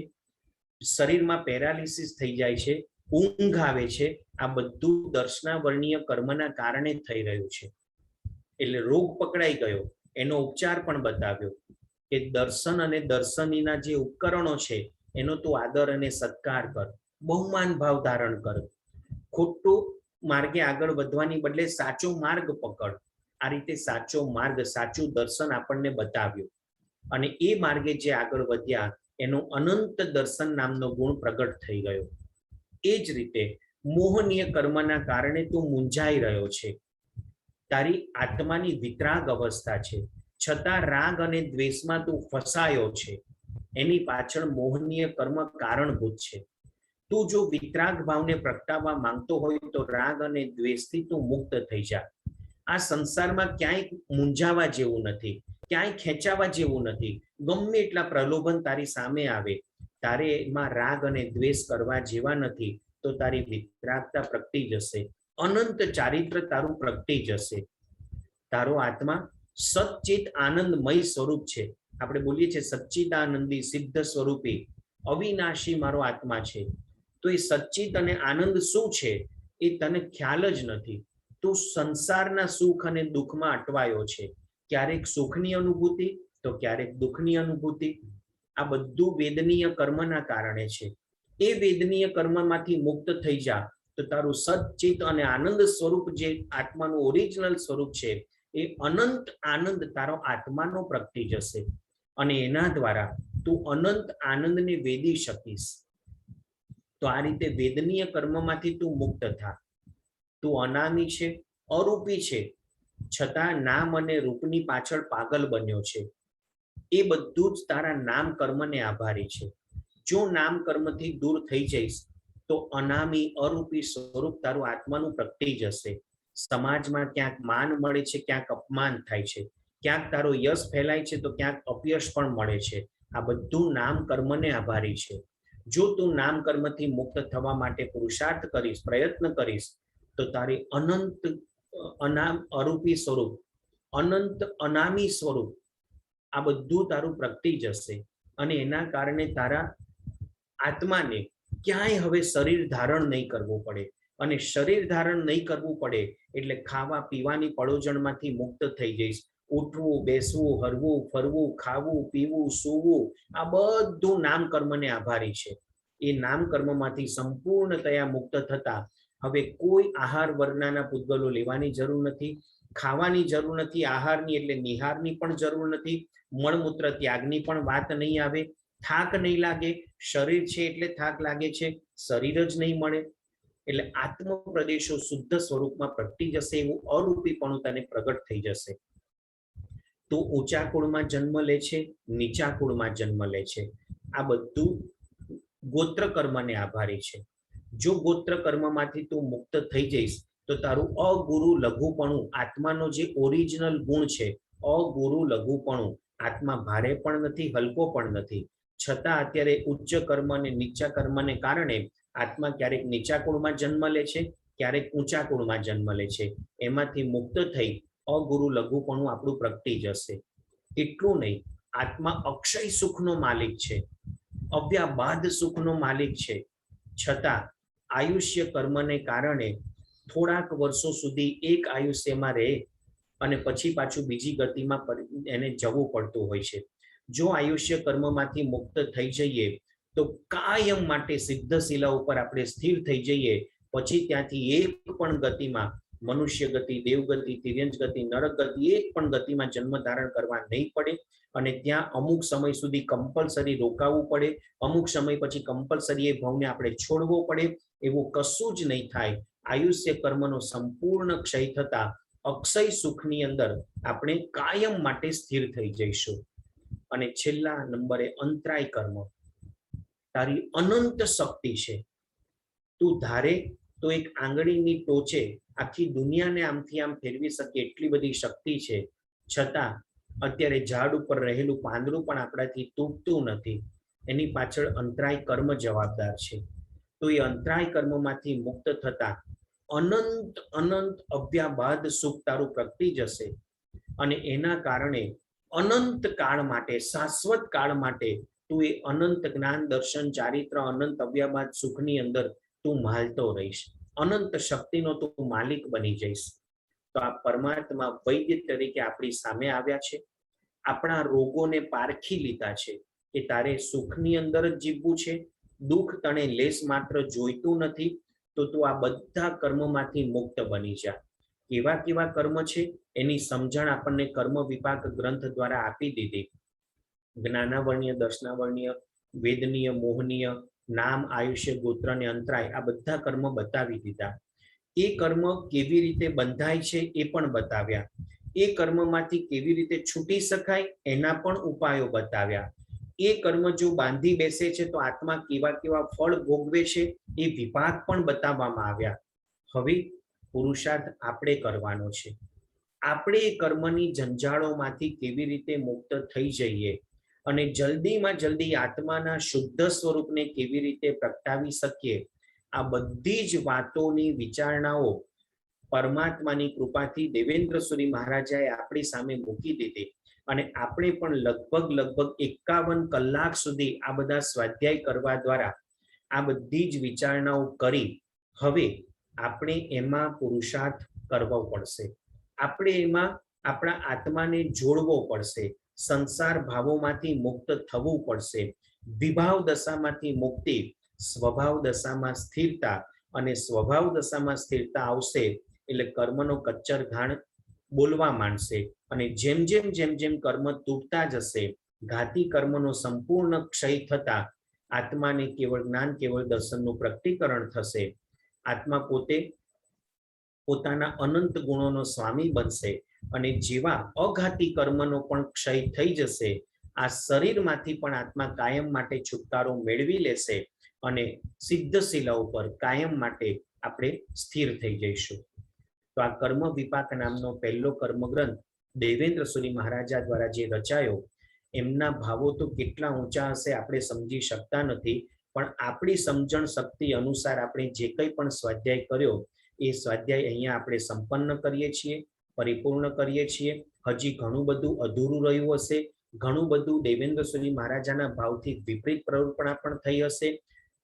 શરીરમાં પેરાલિસિસ થઈ જાય છે, ઊંઘ આવે છે, આ બધું દર્શનાવર્ણીય કર્મના કારણે થઈ રહ્યું છે. એટલે રોગ પકડાઈ ગયો, એનો ઉપચાર પણ બતાવ્યો કે દર્શન અને દર્શનીના જે ઉપકરણો છે એનો તું આદર અને સત્કાર કર, બહુમાન ભાવ ધારણ કર. ખોટું માર્ગે આગળ વધવાની બદલે સાચો માર્ગ પકડ. આ રીતે સાચો માર્ગ, સાચું દર્શન આપણને બતાવ્યું અને એ માર્ગે જે આગળ વધ્યા એનો અનંત દર્શન નામનો ગુણ પ્રગટ થઈ ગયો. એ જ રીતે મોહનીય કર્મના કારણે તું મૂંઝાઈ રહ્યો છે, તારી આત્માની વિતરાગ અવસ્થા છે, છતાં રાગ અને દ્વેષમાં તું ફસાયો છે. એની પાછળ મોહનીય કર્મ કારણભૂત છે. તું જો વિતરાગ ભાવને પ્રગટાવવા માંગતો હોય તો રાગ અને દ્વેષથી તું મુક્ત થઈ જા. આ સંસારમાં ક્યાંય મૂંઝાવા જેવું નથી, ક્યાંય ખેંચાવા જેવું નથી. ગમે એટલા પ્રલોભન તારી સામે આવે, તારે એમાં રાગ અને દ્વેષ કરવા જેવા નથી, તો તારી વિતરાગતા પ્રગટી જશે, અનંત ચારિત્ર તારું પ્રગટી જશે. તારો આત્મા સચ્ચિત આનંદમય સ્વરૂપ છે. આપણે બોલીએ છીએ સચ્ચિદાનંદી સિદ્ધ સ્વરૂપી અવિનાશી મારો આત્મા છે. તો એ સચ્ચિત અને આનંદ શું છે એ તને ખ્યાલ જ નથી. તું સંસારના સુખ અને દુઃખમાં અટવાયો છે, ક્યારેક સુખની અનુભૂતિ તો ક્યારેક દુઃખની અનુભૂતિ. આ બધું વેદનીય કર્મના કારણે છે. એ વેદનીય કર્મમાંથી મુક્ત થઈ જા તો તારું સચ્ચિત અને આનંદ સ્વરૂપ જે આત્માનું ઓરિજિનલ સ્વરૂપ છે એ અનંત આનંદ તારો આત્માનો પ્રગટી જશે અને એના દ્વારા તું અનંત આનંદને વેદી શકીશ. તો આ રીતે વેદનીય કર્મમાંથી તું મુક્ત થા. તું અનામી છે, અરૂપી છે, છતાં નામ અને રૂપની પાછળ પાગલ બન્યો છે. એ બધું જ તારા નામ કર્મને આભારી છે. જો નામ કર્મથી દૂર થઈ જઈશ તો અનામી અરૂપી સ્વરૂપ તારું આત્માનું પ્રગટી જશે. સમાજમાં ક્યાંક માન મળે છે, ક્યાંક અપમાન થાય છે, ક્યાંક તારો યશ ફેલાય છે તો ક્યાંક અપયશ પણ મળે છે. આ બધું નામ કર્મને આભારી છે. જો તું નામ કર્મથી મુક્ત થવા માટે પુરુષાર્થ કરીશ, પ્રયત્ન કરીશ તો તારી અનંત અરૂપી સ્વરૂપ, અનંત અનામી સ્વરૂપ આ બધું તારું પ્રગટી જશે અને એના કારણે તારા આત્માને ક્યાંય હવે શરીર ધારણ નહીં કરવું પડે. અને શરીર ધારણ નહીં કરવું પડે એટલે ખાવા પીવાની પડોજણમાંથી મુક્ત થઈ જઈશ. ઉઠવું, બેસવું, હરવું, ફરવું, ખાવું, પીવું, સૂવું આ બધું નામ કર્મને આભારી છે. એ નામ કર્મમાંથી સંપૂર્ણતયા મુક્ત થતા હવે કોઈ આહાર વર્ગના પૂતગલો લેવાની જરૂર નથી, ખાવાની જરૂર નથી, આહારની એટલે નિહારની પણ જરૂર નથી, મળમૂત્ર ત્યાગની પણ વાત નહીં આવે, થાક નહીં લાગે. શરીર છે એટલે થાક લાગે છે, શરીર જ નહીં મળે એટલે આત્મ પ્રદેશો શુદ્ધ સ્વરૂપમાં પ્રગટી જશે, એવું અરૂપીપણું તને પ્રગટ થઈ જશે. તું ઊંચા કુળમાં જન્મ લે છે, નીચા કુળમાં જન્મ લે છે, આ બધું ગોત્ર કર્મને આભારી છે. જો ગોત્ર કર્મમાંથી તું મુક્ત થઈ જઈશ તો તારું અગુરુ લઘુપણું, આત્માનો જે ઓરિજિનલ ગુણ છે, અગુરુ લઘુપણું, આત્મા ભારે પણ નથી, હલકો પણ નથી, છતાં અત્યારે ઉચ્ચ કર્મ અને નીચા કર્મને કારણે આત્મા ક્યારેક નીચા કુળમાં જન્મ લે છે, ક્યારેક ઊંચા કુળમાં જન્મ લે છે. એમાંથી મુક્ત થઈ અગુરુ લઘુપણું આપણું પ્રગટી જશે. એટલું નહીં, આત્મા અક્ષય સુખનો માલિક છે, અવ્યાબાદ સુખનો માલિક છે, છતાં આયુષ્ય કર્મને કારણે થોડાક વર્ષો સુધી એક આયુષ્યમાં રહે અને પછી પાછું બીજી ગતિમાં એને જવું પડતું હોય છે. જો આયુષ્ય કર્મમાંથી મુક્ત થઈ જઈએ તો કાયમ માટે સિદ્ધ શિલા ઉપર આપણે સ્થિર થઈ જઈએ, પછી ત્યાંથી એક પણ ગતિમાં, મનુષ્ય ગતિ, દેવગતિ, તિર્યંજ ગતિ, નરક ગતિ, એક પણ ગતિમાં જન્મ ધારણ કરવા નહીં પડે. અને ત્યાં અમુક સમય સુધી કમ્પલસરી રોકાવું પડે, અમુક સમય પછી કમ્પલસરી એ ભાવને આપણે છોડવો પડે, એવું કશું જ નહીં થાય. આયુષ્ય કર્મનો સંપૂર્ણ ક્ષય થતા અક્ષય સુખની અંદર આપણે કાયમ માટે સ્થિર થઈ જઈશું. અને છેલ્લા નંબરે અંતરાય કર્મ. તારી અનંત શક્તિ છે, તું ધારે તો એક આંગળીની ટોચે આખી દુનિયાને આમથી આમ ફેરવી શકે એટલી બધી શક્તિ છે, છતાં અત્યારે ઝાડ ઉપર રહેલું પાંદડું પણ આપણાથી તૂટતું નથી. એની પાછળ અંતરાય કર્મ જવાબદાર છે. તો એ અંતરાય કર્મમાંથી મુક્ત થતા અનંત અનંત અવ્યાબાદ સુખ તારું પ્રગટી જશે. અને એના કારણે અનંત કાળ માટે, શાશ્વત કાળ માટે તું એ અનંત જ્ઞાન, દર્શન, ચારિત્ર, અનંત અવ્યાબાદ સુખની અંદર તું માલતો રહીશ, અનંત શક્તિનો તું માલિક બની જઈશ. તો આ પરમાત્મા વૈદ્ય તરીકે આપણી સામે આવ્યા છે, આપણા રોગોને પારખી લીધા છે કે તારે સુખની અંદર જ જીવવું છે, દુઃખ તને લેશ માત્ર જોઈતું નથી, તો તું આ બધા કર્મમાંથી મુક્ત બની જા. કેવા કેવા કર્મ છે એની સમજણ આપણને કર્મ વિપાક ગ્રંથ દ્વારા આપી દીધી. જ્ઞાનાવર્ણ્ય, દર્શનાવર્ણ્ય, વેદનીય, મોહનીય, નામ, આયુષ્ય, ગોત્ર અને અંતરાય, આ બધા કર્મ બતાવી દીધા. એ કર્મ કેવી રીતે બંધાય છે એ પણ બતાવ્યા. એ કર્મમાંથી કેવી રીતે છૂટી શકાય એના પણ ઉપાયો બતાવ્યા. એ કર્મ જો બાંધી બેસે છે તો આત્મા કેવા કેવા ફળ ભોગવે છે એ વિભાગ પણ બતાવવામાં આવ્યા. હવે પુરુષાર્થ આપણે કરવાનો છે. આપણે એ કર્મની જંજાળોમાંથી કેવી રીતે મુક્ત થઈ જઈએ અને જલ્દીમાં જલ્દી આત્માના શુદ્ધ સ્વરૂપને કેવી રીતે પ્રગટાવી શકીએ, આ બધી જ વાતોની વિચારણાઓ પરમાત્માની કૃપાથી દેવેન્દ્ર સુરી મહારાજાએ આપણી સામે મૂકી દીધી. અને આપણે પણ લગભગ 51 કલાક સુધી આ બધા સ્વાધ્યાય કરવા દ્વારા આ બધી જ વિચારણાઓ કરી હવે આપણે એમાં પુરુષાર્થ કરવો પડશે. આપણે એમાં આપણા આત્માને જોડવો પડશે, સંસાર ભાવોમાંથી મુક્ત થવું પડશે, વિભાવ દશામાંથી મુક્તિ, સ્વભાવ દશામાં સ્થિરતા, અને સ્વભાવ દશામાં સ્થિરતા આવશે એટલે કર્મનો કચ્ચર ઘાણ બોલવા માંડશે. અને જેમ જેમ કર્મ તૂટતા જશે, ઘાતી કર્મનો સંપૂર્ણ ક્ષય થતા આત્માને કેવળ જ્ઞાન, કેવળ દર્શનનું પ્રગટીકરણ થશે. આત્મા પોતે પોતાના અનંત ગુણોનો સ્વામી બનશે અને જેવા અઘાતી કર્મનો પણ ક્ષય થઈ જશે, આ શરીરમાંથી પણ આત્મા કાયમ માટે છુટકારો મેળવી લેશે અને સિદ્ધ શિલા ઉપર કાયમ માટે આપણે સ્થિર થઈ જઈશું. તો આ કર્મ વિપાક નામનો પહેલો કર્મગ્રંથ દેવેન્દ્ર સુરી મહારાજા દ્વારા જે રચાયો, એમના ભાવો તો કેટલા ઊંચા હશે આપણે સમજી શકતા નથી, પણ આપણી સમજણ શક્તિ અનુસાર આપણે જે કંઈ પણ સ્વાધ્યાય કર્યો એ સ્વાધ્યાય અહીંયા આપણે સંપન્ન કરીએ છીએ, પરિપૂર્ણ કરીએ છીએ. હજી ઘણું બધું અધૂરું રહ્યું હશે, ઘણું બધું દેવેન્દ્ર સુરી મહારાજાના ભાવથી વિપરીત પ્રવૃત્તિ પણ થઈ હશે.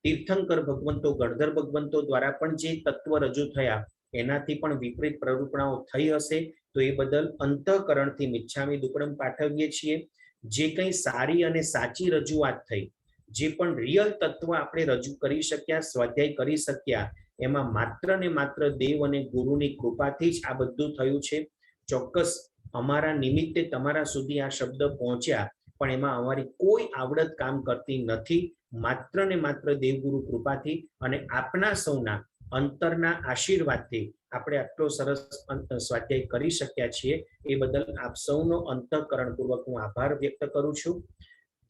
તીર્થંકર ભગવંતો, ગણધર ભગવંતો દ્વારા પણ જે તત્વ રજૂ થયા એનાથી પણ વિપરીત પ્રવૃત્તિઓ થઈ હશે. તો એ બદલ અંતઃકરણથી મિચ્છામી દુક્કડમ પાઠવીએ છીએ. જે કંઈ સારી અને સાચી રજૂઆત થઈ, જે પણ રિયલ તત્વ આપણે રજૂ કરી શક્યા, સ્વાધ્યાય કરી શક્યા, એમાં માત્ર ને માત્ર દેવ અને ગુરુની કૃપાથી જ આ બધું થયું છે. ચોક્કસ અમારા નિમિત્તે તમારા સુધી આ શબ્દ પહોંચ્યા, પણ એમાં અમારી કોઈ આવડત કામ કરતી નથી, માત્ર ને માત્ર દેવગુરુ કૃપાથી અને આપના સૌના અંતરના આશીર્વાદથી આપણે આટલો સરસ સ્વાધ્યાય કરી શક્યા છીએ એ બદલ આપ સૌનો અંતઃકરણપૂર્વક હું આભાર વ્યક્ત કરું છું.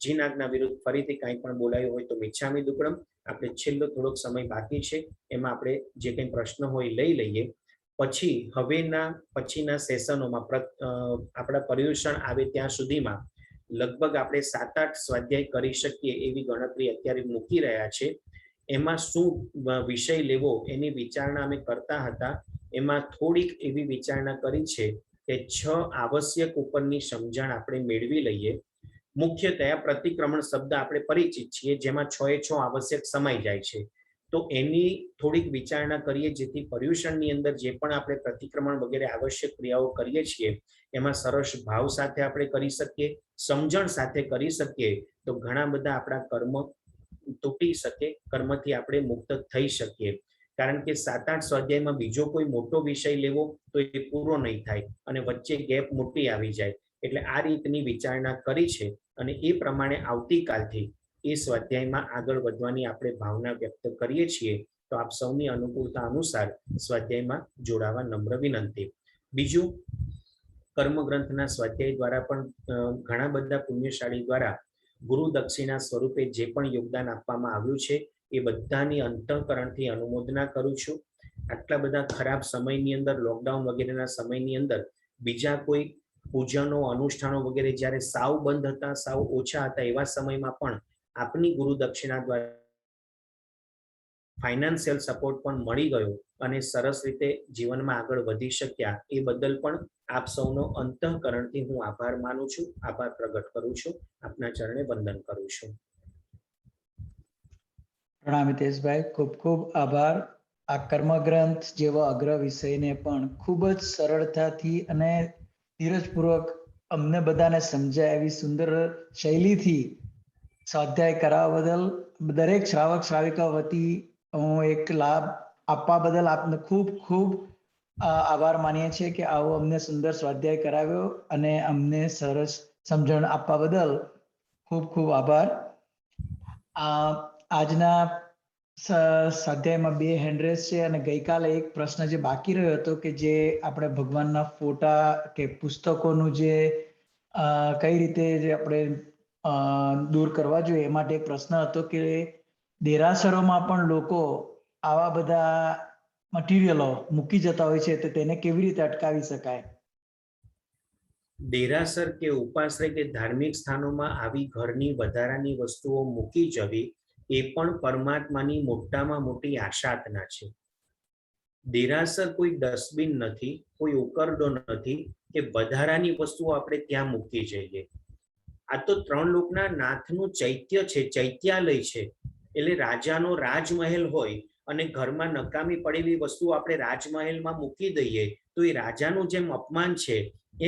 જીન આજ્ઞા વિરુદ્ધ ફરીથી કંઈ પણ બોલાયું હોય તો મિચ્છામિ દુક્કડમ. આપણે છેલ્લો થોડોક સમય બાકી છે, એમાં આપણે જે કંઈ પ્રશ્ન હોય લઈ લઈએ. પછી પછીના સેશનોમાં આપણા પર્યુષણ આવે ત્યાં સુધીમાં લગભગ આપણે 7-8 સ્વાધ્યાય કરી શકીએ એવી ગણતરી અત્યારે મૂકી રહ્યા છે. એમાં શું વિષય લેવો એની વિચારણા અમે કરતા હતા. એમાં થોડીક એવી વિચારણા કરી છે કે 6 આવશ્યક ઉપરની સમજણ આપણે મેળવી લઈએ. મુખ્યતયા પ્રતિક્રમણ શબ્દ આપણે પરિચિત છીએ, જેમાં 6 આવશ્યક સમાઈ જાય છે. તો એની થોડીક વિચારણા કરીએ, જેથી પર્યુષણની અંદર જે પણ આપણે પ્રતિક્રમણ વગેરે આવશ્યક ક્રિયાઓ કરીએ છીએ એમાં સરસ ભાવ સાથે આપણે કરી શકીએ, સમજણ સાથે કરી શકીએ, તો ઘણા બધા આપણા કર્મ તૂટી શકે, કર્મથી આપણે મુક્ત થઈ શકીએ. કારણ કે 7-8 સ્વાધ્યાયમાં બીજો કોઈ મોટો વિષય લેવો તો એ પૂરો નહીં થાય અને વચ્ચે ગેપ મોટી આવી જાય. એટલે આ રીતની વિચારણા કરી છે અને એ પ્રમાણે આવતીકાલથી એ સ્વાધ્યાયમાં આગળ વધવાની આપણે ભાવના વ્યક્ત કરીએ છીએ. તો આપ સૌની અનુકૂળતા અનુસાર સ્વાધ્યાયમાં જોડાવા નમ્ર વિનંતી. બીજું, કર્મગ્રંથના સ્વાધ્યાય દ્વારા પણ ઘણા બધા પુણ્યશાળી દ્વારા ગુરુ દક્ષિણા સ્વરૂપે જે પણ યોગદાન આપવામાં આવ્યું છે એ બધાની અંતઃકરણથી અનુમોદના કરું છું. આટલા બધા ખરાબ સમયની અંદર, લોકડાઉન વગેરેના સમયની અંદર બીજા કોઈ પૂજનો, અનુષ્ઠાનો વગેરે જ્યારે સાવ બંધ હતા, સાવ ઓછા હતા, એવા સમયમાં પણ આપની ગુરુ દક્ષિણા દ્વારા ફાઇનાન્શિયલ સપોર્ટ પણ મળી ગયો અને સરસ રીતે જીવનમાં આગળ વધી શક્યા. એ બદલ પણ આપ સૌનો અંતઃકરણથી હું આભાર માનું છું, આભાર પ્રગટ કરું છું, આપના ચરણે વંદન કરું છું. પ્રણામ હિતેશભાઈ, ખૂબ ખૂબ આભાર. આ કર્મગ્રંથ જેવા અગ્ર વિષયને પણ ખૂબ જ સરળતાથી અને ધીરજપૂર્વક અમને બધાને સમજાય એવી સુંદર શૈલીથી સ્વાધ્યાય કરાવવા બદલ દરેક શ્રાવક શ્રાવિકા વતી હું એક લાભ આપવા બદલ આપને ખૂબ ખૂબ આભાર માનીએ છીએ કે આવો અમને સુંદર સ્વાધ્યાય કરાવ્યો અને અમને સરસ સમજણ આપવા બદલ ખૂબ ખૂબ આભાર. આજના સ્વાધ્યાયમાં 2 હેન્ડરેસ છે અને ગઈકાલે એક પ્રશ્ન જે બાકી રહ્યો હતો કે જે આપણે ભગવાનના ફોટા કે પુસ્તકોનું જે કઈ રીતે જે આપણે દૂર કરવા જોઈએ એ માટે એક પ્રશ્ન હતો કે દેરાસરોમાં પણ લોકો આવા બધા મટીરિયલો મૂકી જતા હોય છે, તો તેને કેવી રીતે અટકાવી શકાય? દેરાસર કે ઉપાશ્રય કે ધાર્મિક સ્થાનોમાં આવી ઘરની વધારાની વસ્તુઓ મૂકી જવી એ પણ પરમાત્માની મોટામાં મોટી આશાતના છે. દેરાસર કોઈ ડસ્ટબિન નથી, કોઈ ઉકરડો નથી કે વધારાની વસ્તુઓ આપણે ત્યાં મૂકી જઈએ. આ તો 3 લોકના નાથનું ચૈત્ય છે, ચૈત્યાલય છે. એટલે રાજાનો રાજમહેલ હોય અને ઘરમાં નકામી પડેલી વસ્તુ આપણે રાજમહેલમાં મૂકી દઈએ તો એ રાજાનું જેમ અપમાન છે,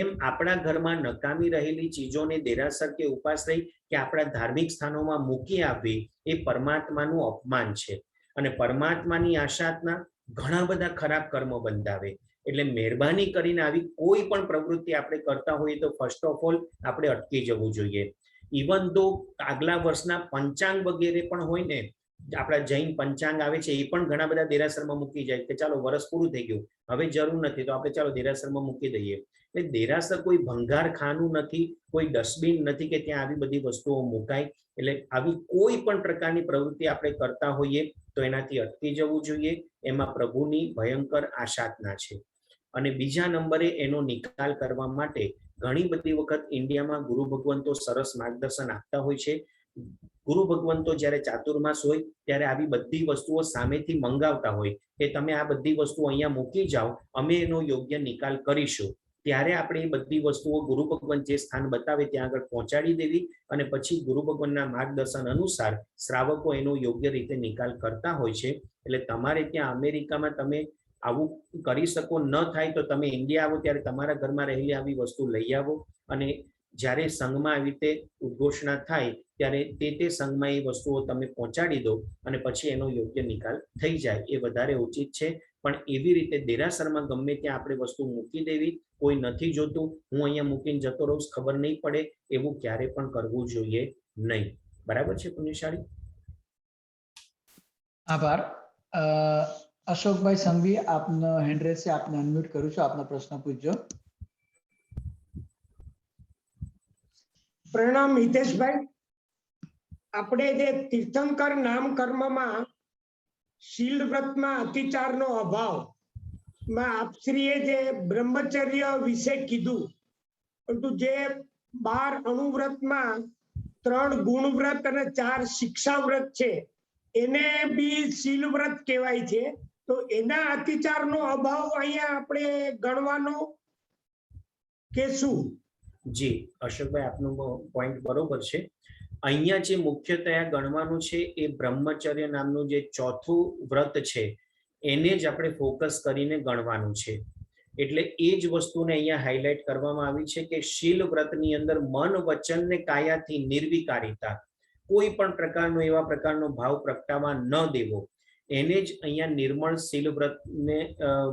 એમ આપણા ઘરમાં નકામી રહેલી ચીજોને દેરાસર કે ઉપાશ્રય કે આપણા ધાર્મિક સ્થાનોમાં મૂકી આપવી એ પરમાત્માનું અપમાન છે. અને પરમાત્માની આશાતના ઘણા બધા ખરાબ કર્મો બંધાવે. એટલે મહેરબાની કરીને આવી કોઈ પણ પ્રવૃત્તિ આપણે કરતા હોઈએ તો ફર્સ્ટ ઓફ ઓલ આપણે અટકી જવું જોઈએ. ઇવન તો આગલા વર્ષના પંચાંગ વગેરે પણ હોય ને, આપણા જૈન પંચાંગ આવે છે, એ પણ ઘણા બધા દેરાસરમાં મૂકી જાય કે ચાલો વર્ષ પૂરું થઈ ગયું, હવે જરૂર નથી તો આપણે ચાલો દેરાસરમાં મૂકી દઈએ. એટલે દેરાસર કોઈ ભંગારખાનું નથી, કોઈ ડસ્ટબિન નથી કે ત્યાં આવી બધી વસ્તુઓ મુકાય. એટલે આવી કોઈ પણ પ્રકારની પ્રવૃત્તિ આપણે કરતા હોઈએ તો એનાથી અટકી જવું જોઈએ. એમાં પ્રભુની ભયંકર આશાતના છે. અને બીજા નંબરે એનો નિકાલ કરવા માટે ઘણી બધી વખત ઇન્ડિયામાં ગુરુ ભગવંતો સરસ માર્ગદર્શન આપતા હોય છે. ગુરુ ભગવંતો જ્યારે ચાતુર્માસ હોય ત્યારે આવી બધી વસ્તુઓ સામેથી મંગાવતા હોય કે તમે આ બધી વસ્તુઓ અહીંયા મૂકી જાઓ, અમે એનો યોગ્ય નિકાલ કરીશું. ત્યારે આપણે એ બધી વસ્તુઓ ગુરુ ભગવાન જે સ્થાન બતાવે ત્યાં આગળ પહોંચાડી દેવી અને પછી ગુરુ ભગવાનના માર્ગદર્શન અનુસાર શ્રાવકો એનો યોગ્ય રીતે નિકાલ કરતા હોય છે. એટલે તમારે ત્યાં અમેરિકામાં તમે આવું કરી શકો, ન થાય તો તમે ઇન્ડિયા આવો ત્યારે તમારા ઘરમાં રહેલી આવી વસ્તુ લઈ આવો અને જ્યારે સંઘમાં આવી રીતે ઉદ્ઘોષણા થાય ત્યારે તે સંઘમાં એ વસ્તુઓ તમે પહોંચાડી દો અને પછી એનો યોગ્ય નિકાલ થઈ જાય, એ વધારે ઉચિત છે. પણ એવી રીતે દેરાસરમાં ગમે ત્યાં આપણે વસ્તુ મૂકી દેવી, કોઈ નથી જોતું, હું અહીંયા મૂકીને જતો રહું, ખબર નહીં પડે, એવું ક્યારે પણ કરવું જોઈએ નહીં. બરાબર છે પુણ્યશાળી? આભાર. અશોકભાઈ સંઘવી, આપનો હેન્ડ રેઝ છે, આપને અનમ્યુટ કરું છું, આપનો પ્રશ્ન પૂછજો. પ્રણામ હિતેશભાઈ. આપણે જે તીર્થંકર નામ કર્મમાં શીલ વ્રતમાં અતિચારનો અભાવ માં આપશ્રીએ જે બ્રહ્મચર્ય વિશે કીધું, પરંતુ જે 12 અણુવ્રતમાં 3 ગુણવ્રત અને 4 શિક્ષા વ્રત છે એને બી શીલ વ્રત કહેવાય છે. તો એના અતિચારનો અભાવ અહીંયા આપણે ગણવાનો કે શું? જી અશોકભાઈ, આપનો પોઈન્ટ બરોબર છે. અહીંયા જે મુખ્યતયા ગણવાનું છે એ બ્રહ્મચર્ય નામનું જે ચોથું વ્રત છે એને જ આપણે ફોકસ કરીને ગણવાનું છે. એટલે એ જ વસ્તુને અહીંયા હાઇલાઇટ કરવામાં આવી છે કે શીલ વ્રતની અંદર મન, વચન ને કાયાથી નિર્વિકારિતા, કોઈ પણ પ્રકારનો એવા પ્રકારનો ભાવ પ્રગટાવવા ન દેવો, એને જ અહીંયા નિર્મળ શીલ વ્રતને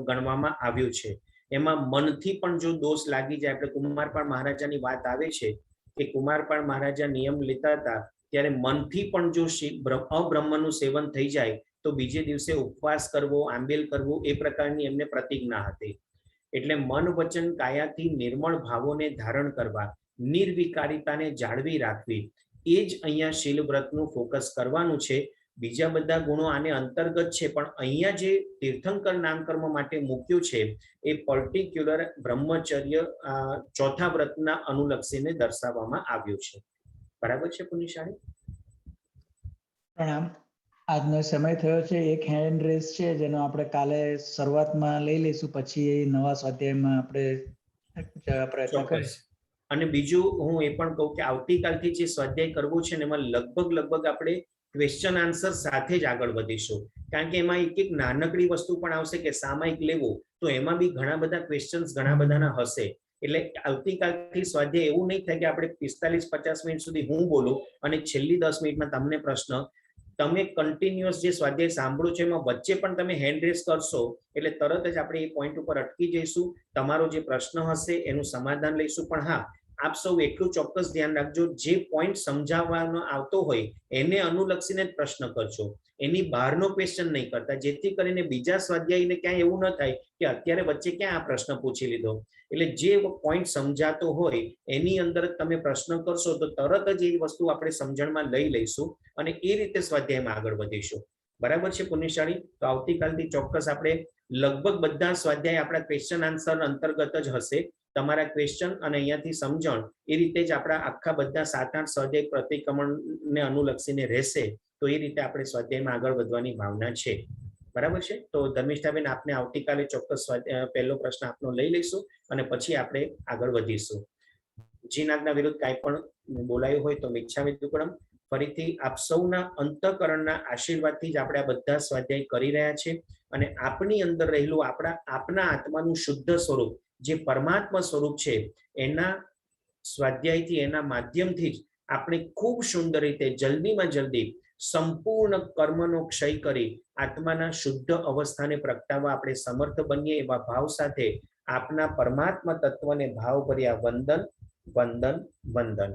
ગણવામાં આવ્યું છે. એમાં મનથી પણ જો દોષ લાગી જાય, આપણે કુમારપાળ મહારાજાની વાત આવે છે કે કુમારપાળ મહારાજા નિયમ લેતા હતા ત્યારે મનથી પણ જો અબ્રહ્મનું સેવન થઈ જાય તો બીજે દિવસે ઉપવાસ કરવો, આંબેલ કરવો એ પ્રકારની એમને પ્રતિજ્ઞા હતી. એટલે મન, વચન, કાયાથી નિર્મળ ભાવોને ધારણ કરવા, નિર્વિકારિતાને જાળવી રાખવી, એ જ અહીંયા શીલ વ્રતનું ફોકસ કરવાનું છે. બીજા બધા ગુણો આને અંતર્ગત છે, પણ અહીંયા જે તીર્થંકર નામકર્મ માટે મૂક્યું છે એ પર્ટિક્યુલર બ્રહ્મચર્ય ચોથા વ્રતના અનુલક્ષીને દર્શાવવામાં આવ્યું છે. બરાબર છે પુનિશાળી? પ્રણામ. આજનો સમય થયો છે. એક હેન્ડ રેઝ છે જેનો આપણે કાલે શરૂઆતમાં લઈ લઈશું, પછી નવા સ્વાધ્યાયમાં આપણે પ્રયત્ન કરીશું. અને બીજું હું એ પણ કહું કે આવતીકાલથી જે સ્વાધ્યાય કરવો છે ને એમાં લગભગ આપણે ક્વેશ્ચન આન્સર સાથે જ આગળ વધીશું, કારણ કે એમાં એક નાનકડી વસ્તુ પણ આવશે કે સામાયિક લેવું, તો એમાં બી ઘણા બધા ક્વેશ્ચન્સ ઘણા બધાના હશે. એટલે આવતીકાલથી સ્વાધ્યાય એવું નહીં થાય કે આપણે 45-50 મિનિટ સુધી હું બોલું અને છેલ્લી 10 મિનિટમાં તમને પ્રશ્ન. તમે કન્ટિન્યુઅસ જે સ્વાધ્યાય સાંભળો છો એમાં વચ્ચે પણ તમે હેન્ડ રેઝ કરશો એટલે તરત જ આપણે એ પોઈન્ટ ઉપર અટકી જઈશું. તમારો જે પ્રશ્ન હશે એનું સમાધાન લઈશું. પણ હા, આપ સૌ એટલું ચોક્કસ ધ્યાન રાખજો, જે પોઈન્ટ સમજાવવાનો આવતો હોય એને અનુલક્ષીને જ પ્રશ્ન કરજો, એની બહારનો ક્વેશ્ચન નહીં કરતા, જેથી કરીને બીજા સ્વાધ્યાયને ક્યાંય એવું ન થાય કે અત્યારે વચ્ચે ક્યાં આ પ્રશ્ન પૂછી લીધો. એટલે જે પોઈન્ટ સમજાતો હોય એની અંદર જ તમે પ્રશ્ન કરશો તો તરત જ એ વસ્તુ આપણે સમજણમાં લઈ લઈશું અને એ રીતે સ્વાધ્યાયમાં આગળ વધીશું. બરાબર છે પુનિશાળી? તો આવતીકાલથી ચોક્કસ આપણે લગભગ બધા સ્વાધ્યાય આપણા ક્વેશ્ચન આન્સર અંતર્ગત જ હશે. તમારા ક્વેશ્ચન અને અહીંયાથી સમજણ એ રીતે જ આપણા આખા બધા 7-8 સ્વાધ્યાય પ્રતિક્રમણને અનુલક્ષીને રહેશે. તો એ રીતે આપણે સ્વાધ્યાયમાં આગળ વધવાની ભાવના છે. બરાબર છે? તો ધર્મિષ્ઠાબેન, આપને આવતીકાલે ચોક્કસ પહેલો પ્રશ્ન આપનો લઈ લઈશું અને પછી આપણે આગળ વધીશું. જીનાગના વિરુદ્ધ કાંઈ પણ બોલાયું હોય તો મિચ્છામિ દુક્કડમ. ફરીથી આપ સૌના અંતઃકરણના આશીર્વાદથી જ આપણે આ બધા સ્વાધ્યાય કરી રહ્યા છે અને આપની અંદર રહેલું આપના આત્માનું શુદ્ધ સ્વરૂપ જે પરમાત્મા સ્વરૂપ છે એના સ્વાધ્યાયથી, એના માધ્યમથી જ આપણે ખૂબ સુંદર રીતે જલ્દીમાં જલ્દી સંપૂર્ણ કર્મનો ક્ષય કરી આત્માના શુદ્ધ અવસ્થાને પ્રગટાવવા આપણે સમર્થ બનીએ એવા ભાવ સાથે આપના પરમાત્મા તત્વને ભાવભર્યા વંદન વંદન વંદન.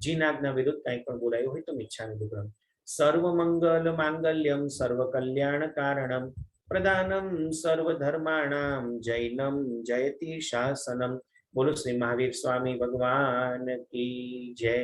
જીનાગના વિરુદ્ધ કંઈ પણ બોલાયું હોય તો મિચ્છામિ દુક્કડમ. સર્વ મંગલ માંગલ્યમ સર્વ કલ્યાણ કારણમ પ્રદાનમ સર્વધર્માણામ જૈનમ જયતિ શાસનમ. બોલો શ્રી મહાવીર સ્વામી ભગવાન કી જય.